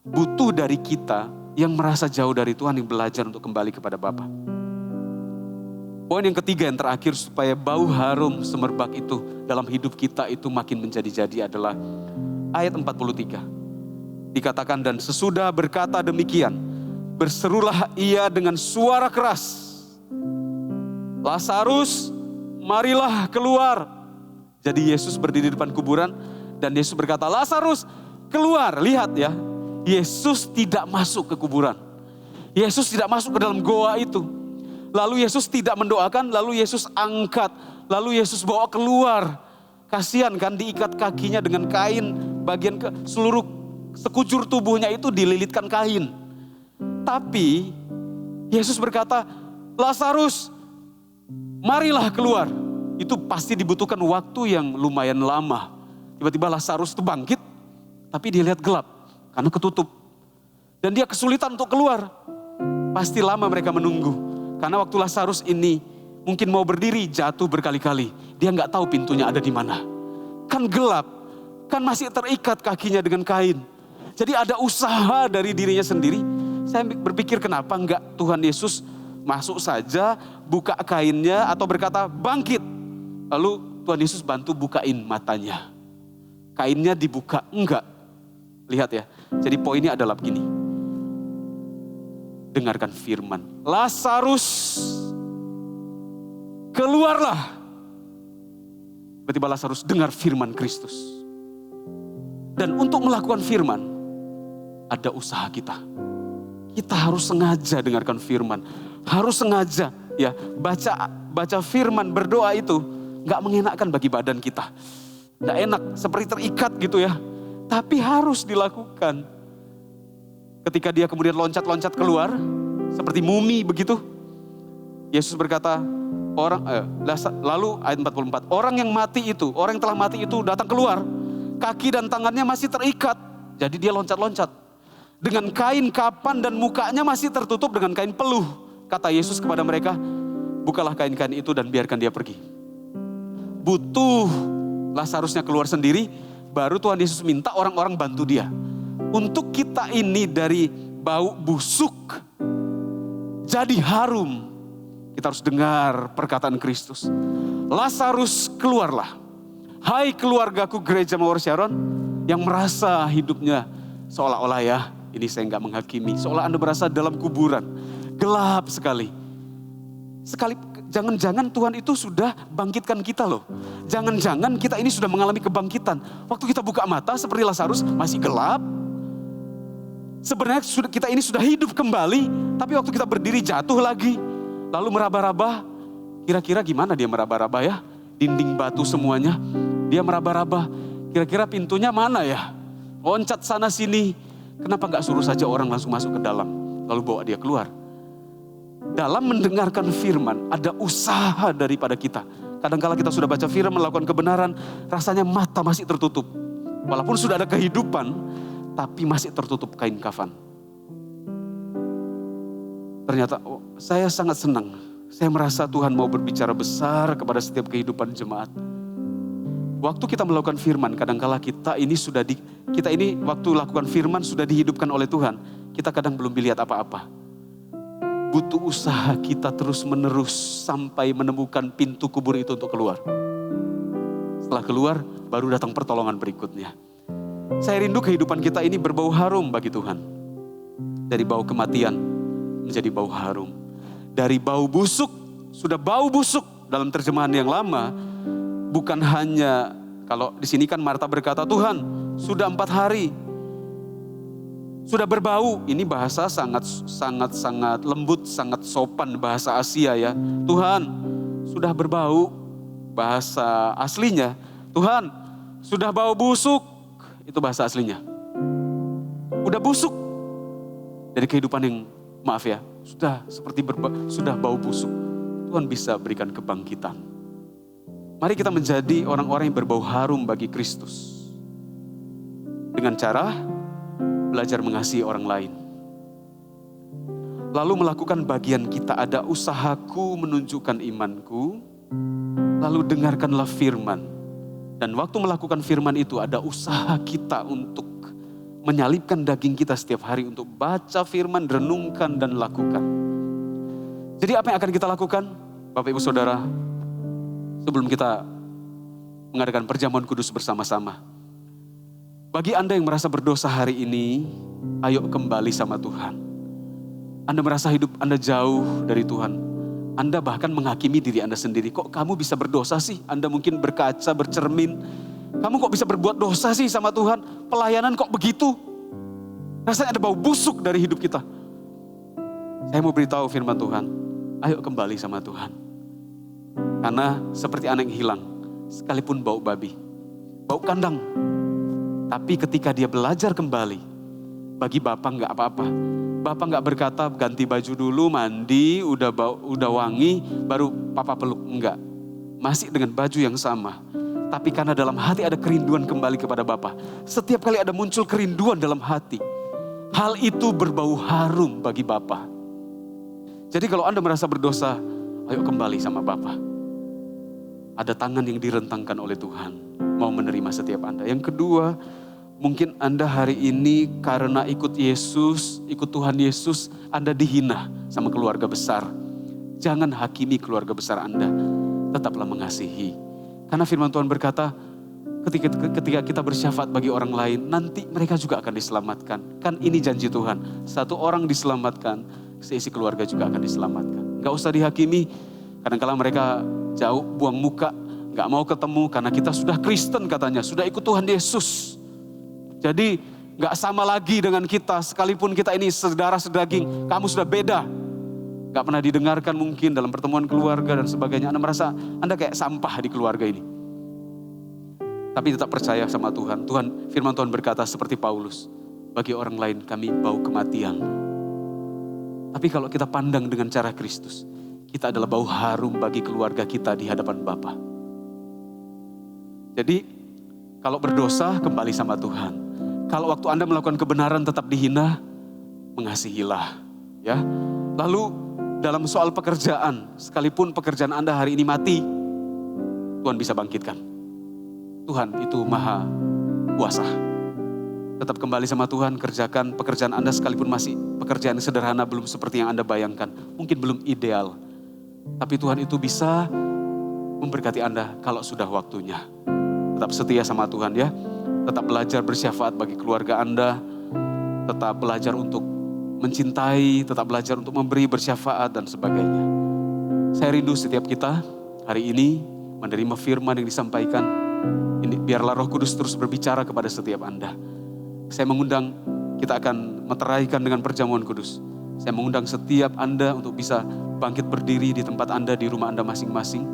Butuh dari kita yang merasa jauh dari Tuhan yang belajar untuk kembali kepada Bapa. Poin yang ketiga yang terakhir supaya bau harum semerbak itu dalam hidup kita itu makin menjadi-jadi adalah ayat 43. Dikatakan dan sesudah berkata demikian, berserulah ia dengan suara keras. Lazarus, marilah keluar. Jadi Yesus berdiri di depan kuburan dan Yesus berkata, Lazarus keluar. Lihat ya, Yesus tidak masuk ke kuburan. Yesus tidak masuk ke dalam goa itu. Lalu Yesus tidak mendoakan, lalu Yesus angkat. Lalu Yesus bawa keluar. Kasihan kan diikat kakinya dengan kain, bagian seluruh sekujur tubuhnya itu dililitkan kain. Tapi Yesus berkata, Lazarus, marilah keluar. Itu pasti dibutuhkan waktu yang lumayan lama. Tiba-tiba Lazarus itu bangkit, tapi dia lihat gelap karena ketutup. Dan dia kesulitan untuk keluar. Pasti lama mereka menunggu. Karena waktu Lazarus ini mungkin mau berdiri, jatuh berkali-kali. Dia nggak tahu pintunya ada di mana. Kan gelap, kan masih terikat kakinya dengan kain. Jadi ada usaha dari dirinya sendiri. Saya berpikir kenapa enggak Tuhan Yesus masuk saja, buka kainnya atau berkata bangkit. Lalu Tuhan Yesus bantu bukain matanya. Kainnya dibuka, enggak. Lihat ya, jadi poinnya adalah begini. Dengarkan firman. Lazarus, keluarlah. Tiba-tiba Lazarus dengar firman Kristus. Dan untuk melakukan firman, ada usaha kita. Kita harus sengaja dengarkan firman. Harus sengaja ya baca firman, berdoa itu gak mengenakkan bagi badan kita. Gak enak, seperti terikat gitu ya. Tapi harus dilakukan. Ketika dia kemudian loncat-loncat keluar, seperti mumi begitu. Yesus berkata, lalu ayat 44, orang yang telah mati itu datang keluar. Kaki dan tangannya masih terikat. Jadi dia loncat-loncat. Dengan kain kapan dan mukanya masih tertutup dengan kain peluh. Kata Yesus kepada mereka, bukalah kain-kain itu dan biarkan dia pergi. Butuh Lazarusnya keluar sendiri, baru Tuhan Yesus minta orang-orang bantu dia. Untuk kita ini dari bau busuk jadi harum, kita harus dengar perkataan Kristus. Lazarus keluarlah. Hai keluargaku gereja Mawar Sharon yang merasa hidupnya seolah-olah ya, ini saya nggak menghakimi, seolah Anda berasa dalam kuburan, gelap sekali. Jangan-jangan Tuhan itu sudah bangkitkan kita loh. Jangan-jangan kita ini sudah mengalami kebangkitan. Waktu kita buka mata seperti Lazarus masih gelap. Sebenarnya kita ini sudah hidup kembali, tapi waktu kita berdiri jatuh lagi. Lalu meraba-raba, kira-kira gimana dia meraba-raba ya? Dinding batu semuanya, dia meraba-raba. Kira-kira pintunya mana ya? Loncat sana sini. Kenapa gak suruh saja orang langsung masuk ke dalam, lalu bawa dia keluar? Dalam mendengarkan firman, ada usaha daripada kita. Kadang-kala kita sudah baca firman, melakukan kebenaran, rasanya mata masih tertutup. Walaupun sudah ada kehidupan, tapi masih tertutup kain kafan. Ternyata saya sangat senang. Saya merasa Tuhan mau berbicara besar kepada setiap kehidupan jemaat. Waktu kita melakukan firman, kadangkala kita ini waktu lakukan firman sudah dihidupkan oleh Tuhan. Kita kadang belum lihat apa-apa. Butuh usaha kita terus menerus sampai menemukan pintu kubur itu untuk keluar. Setelah keluar, baru datang pertolongan berikutnya. Saya rindu kehidupan kita ini berbau harum bagi Tuhan. Dari bau kematian menjadi bau harum. Dari bau busuk, sudah bau busuk dalam terjemahan yang lama. Bukan hanya, kalau di sini kan Marta berkata, Tuhan sudah 4 hari. Sudah berbau, ini bahasa sangat lembut, sangat sopan bahasa Asia ya. Tuhan sudah berbau, bahasa aslinya. Tuhan sudah bau busuk, itu bahasa aslinya. Udah busuk dari kehidupan yang maaf ya, sudah bau busuk. Tuhan bisa berikan kebangkitan. Mari kita menjadi orang-orang yang berbau harum bagi Kristus. Dengan cara belajar mengasihi orang lain. Lalu melakukan bagian kita, ada usahaku menunjukkan imanku. Lalu dengarkanlah firman. Dan waktu melakukan firman itu ada usaha kita untuk menyalipkan daging kita setiap hari untuk baca firman, renungkan dan lakukan. Jadi apa yang akan kita lakukan? Bapak Ibu Saudara, sebelum kita mengadakan perjamuan kudus bersama-sama. Bagi Anda yang merasa berdosa hari ini, ayo kembali sama Tuhan. Anda merasa hidup Anda jauh dari Tuhan. Anda bahkan menghakimi diri Anda sendiri. Kok kamu bisa berdosa sih? Anda mungkin berkaca, bercermin. Kamu kok bisa berbuat dosa sih sama Tuhan? Pelayanan kok begitu? Rasanya ada bau busuk dari hidup kita. Saya mau beritahu firman Tuhan. Ayo kembali sama Tuhan. Karena seperti anak yang hilang, sekalipun bau babi, bau kandang. Tapi ketika dia belajar kembali, bagi Bapak nggak apa-apa. Bapak nggak berkata ganti baju dulu, mandi, udah wangi, baru Papa peluk. Enggak, masih dengan baju yang sama. Tapi karena dalam hati ada kerinduan kembali kepada Bapak. Setiap kali ada muncul kerinduan dalam hati, hal itu berbau harum bagi Bapak. Jadi kalau Anda merasa berdosa, ayo kembali sama Bapak. Ada tangan yang direntangkan oleh Tuhan, mau menerima setiap Anda. Yang kedua, mungkin Anda hari ini karena ikut Yesus, ikut Tuhan Yesus, Anda dihina sama keluarga besar. Jangan hakimi keluarga besar Anda. Tetaplah mengasihi. Karena firman Tuhan berkata, ketika kita bersyafaat bagi orang lain, nanti mereka juga akan diselamatkan. Kan ini janji Tuhan. Satu orang diselamatkan, seisi keluarga juga akan diselamatkan. Gak usah dihakimi. Kadang-kadang mereka jauh, buang muka, gak mau ketemu karena kita sudah Kristen katanya, sudah ikut Tuhan Yesus. Jadi gak sama lagi dengan kita, sekalipun kita ini saudara sedaging, kamu sudah beda. Gak pernah didengarkan mungkin dalam pertemuan keluarga dan sebagainya. Anda merasa Anda kayak sampah di keluarga ini. Tapi tetap percaya sama Tuhan. Firman Tuhan berkata seperti Paulus, bagi orang lain kami bau kematian. Tapi kalau kita pandang dengan cara Kristus, kita adalah bau harum bagi keluarga kita di hadapan Bapa. Jadi kalau berdosa kembali sama Tuhan. Kalau waktu Anda melakukan kebenaran tetap dihina, mengasihilah. Ya. Lalu dalam soal pekerjaan, sekalipun pekerjaan Anda hari ini mati, Tuhan bisa bangkitkan. Tuhan itu maha kuasa. Tetap kembali sama Tuhan, kerjakan pekerjaan Anda sekalipun masih pekerjaan sederhana, belum seperti yang Anda bayangkan. Mungkin belum ideal. Tapi Tuhan itu bisa memberkati Anda kalau sudah waktunya. Tetap setia sama Tuhan ya. Tetap belajar bersyafaat bagi keluarga Anda. Tetap belajar untuk mencintai, tetap belajar untuk memberi, bersyafaat dan sebagainya. Saya rindu setiap kita hari ini menerima firman yang disampaikan. Ini biarlah Roh Kudus terus berbicara kepada setiap Anda. Saya mengundang, kita akan meteraikan dengan perjamuan kudus. Saya mengundang setiap Anda untuk bisa bangkit berdiri di tempat Anda, di rumah Anda masing-masing.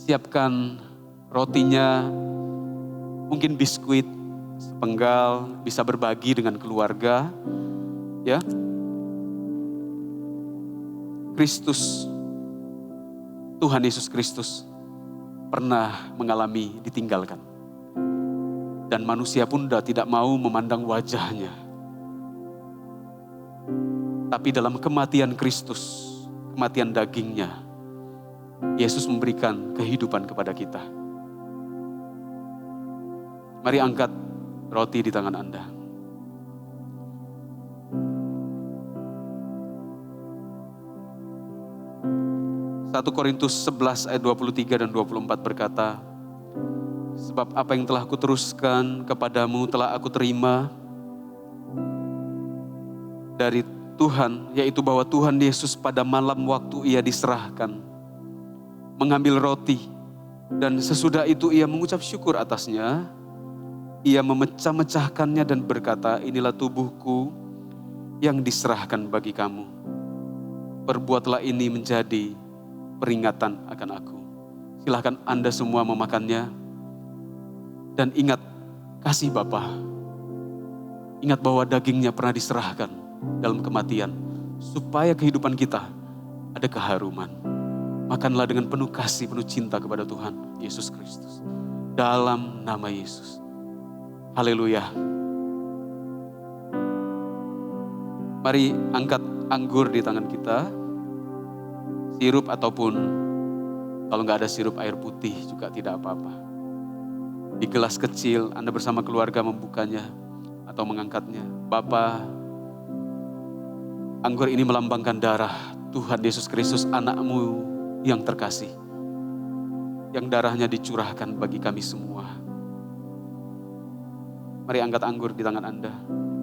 Siapkan rotinya, mungkin biskuit, sepenggal, bisa berbagi dengan keluarga. Ya, Kristus, Tuhan Yesus Kristus pernah mengalami ditinggalkan. Dan manusia pun sudah tidak mau memandang wajahnya. Tapi dalam kematian Kristus, kematian dagingnya, Yesus memberikan kehidupan kepada kita. Mari angkat roti di tangan Anda. Satu Korintus 11 ayat 23 dan 24 berkata, sebab apa yang telah aku teruskan kepadamu telah aku terima dari Tuhan, yaitu bahwa Tuhan Yesus pada malam waktu ia diserahkan, mengambil roti, dan sesudah itu ia mengucap syukur atasnya, ia memecah-mecahkannya dan berkata, inilah tubuhku yang diserahkan bagi kamu. Perbuatlah ini menjadi peringatan akan aku. Silahkan Anda semua memakannya. Dan ingat kasih Bapa. Ingat bahwa dagingnya pernah diserahkan dalam kematian. Supaya kehidupan kita ada keharuman. Makanlah dengan penuh kasih, penuh cinta kepada Tuhan Yesus Kristus. Dalam nama Yesus. Haleluya. Mari angkat anggur di tangan kita. Sirup ataupun kalau nggak ada sirup air putih juga tidak apa-apa. Di gelas kecil Anda bersama keluarga membukanya atau mengangkatnya. Bapa, anggur ini melambangkan darah Tuhan Yesus Kristus, anak-Mu yang terkasih. Yang darahnya dicurahkan bagi kami semua. Mari angkat anggur di tangan Anda.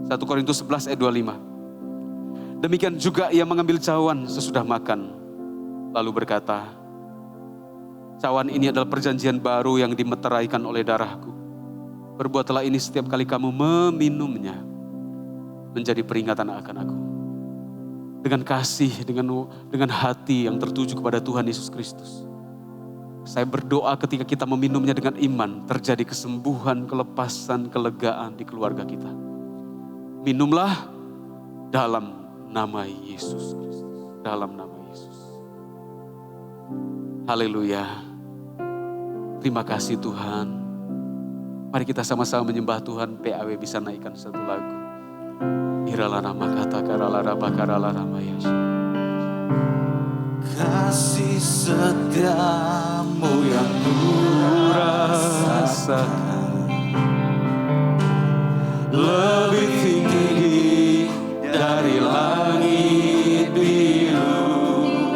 1 Korintus 11 ayat 25. Demikian juga ia mengambil cawan sesudah makan. Lalu berkata, cawan ini adalah perjanjian baru yang dimeteraikan oleh darahku. Perbuatlah ini setiap kali kamu meminumnya, menjadi peringatan akan aku. Dengan kasih, dengan hati yang tertuju kepada Tuhan Yesus Kristus. Saya berdoa ketika kita meminumnya dengan iman, terjadi kesembuhan, kelepasan, kelegaan di keluarga kita. Minumlah dalam nama Yesus Kristus. Dalam nama Yesus. Haleluya. Terima kasih Tuhan. Mari kita sama-sama menyembah Tuhan. PAW bisa naikkan satu lagu. Iralah nama kata karala bakarala nama Yesus. Kasih setiamu yang ku rasakan lebih tinggi dari langit biru.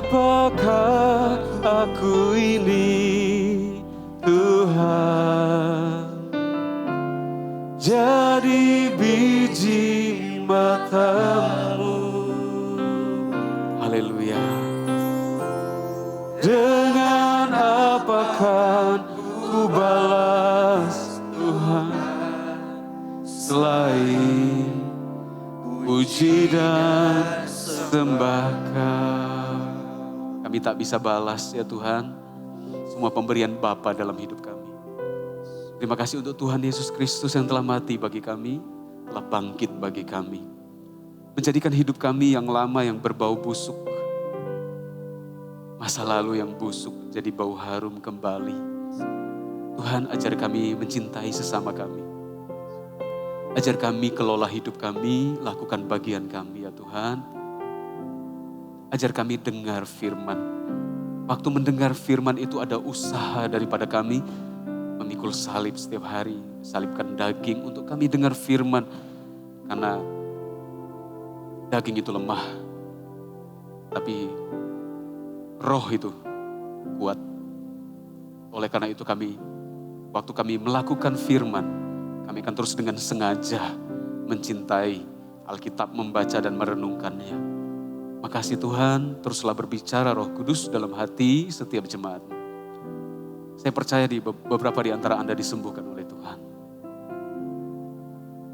apakah aku ini Tuhan, jadi biji matamu. Haleluya. Dengan apa kan ku balas Tuhan selain puji dan sembah Kau. Kami tak bisa balas ya Tuhan semua pemberian Bapa dalam hidup kami. Terima kasih untuk Tuhan Yesus Kristus yang telah mati bagi kami, telah bangkit bagi kami. Menjadikan hidup kami yang lama yang berbau busuk, masa lalu yang busuk jadi bau harum kembali. Tuhan, ajar kami mencintai sesama kami. Ajar kami kelola hidup kami, lakukan bagian kami ya Tuhan. Ajar kami dengar firman. Waktu mendengar firman itu ada usaha daripada kami memikul salib setiap hari. Salibkan daging untuk kami dengar firman. Karena daging itu lemah. Tapi roh itu kuat. Oleh karena itu waktu kami melakukan firman, kami akan terus dengan sengaja mencintai Alkitab, membaca dan merenungkannya. Makasih Tuhan, teruslah berbicara Roh Kudus dalam hati setiap jemaat. Saya percaya beberapa di antara Anda disembuhkan oleh Tuhan.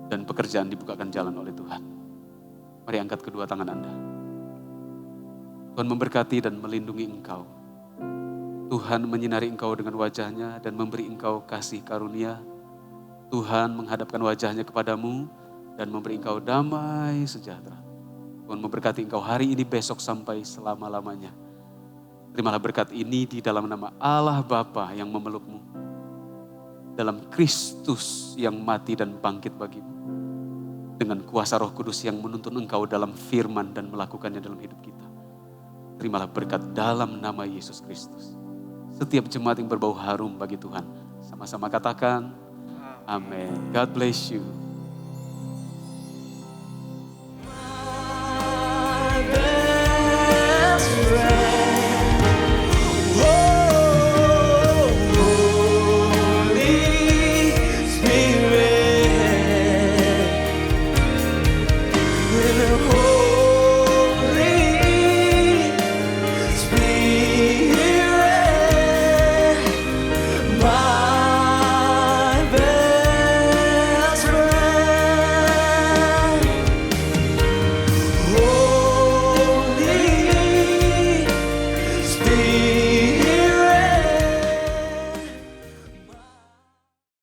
Dan pekerjaan dibukakan jalan oleh Tuhan. Mari angkat kedua tangan Anda. Tuhan memberkati dan melindungi engkau. Tuhan menyinari engkau dengan wajahnya dan memberi engkau kasih karunia. Tuhan menghadapkan wajahnya kepadamu dan memberi engkau damai sejahtera. Tuhan memberkati engkau hari ini, besok sampai selama-lamanya. Terimalah berkat ini di dalam nama Allah Bapa yang memelukmu. Dalam Kristus yang mati dan bangkit bagimu. Dengan kuasa Roh Kudus yang menuntun engkau dalam firman dan melakukannya dalam hidup kita. Terimalah berkat dalam nama Yesus Kristus. Setiap jemaat yang berbau harum bagi Tuhan. Sama-sama katakan, amin. God bless you. My best friend.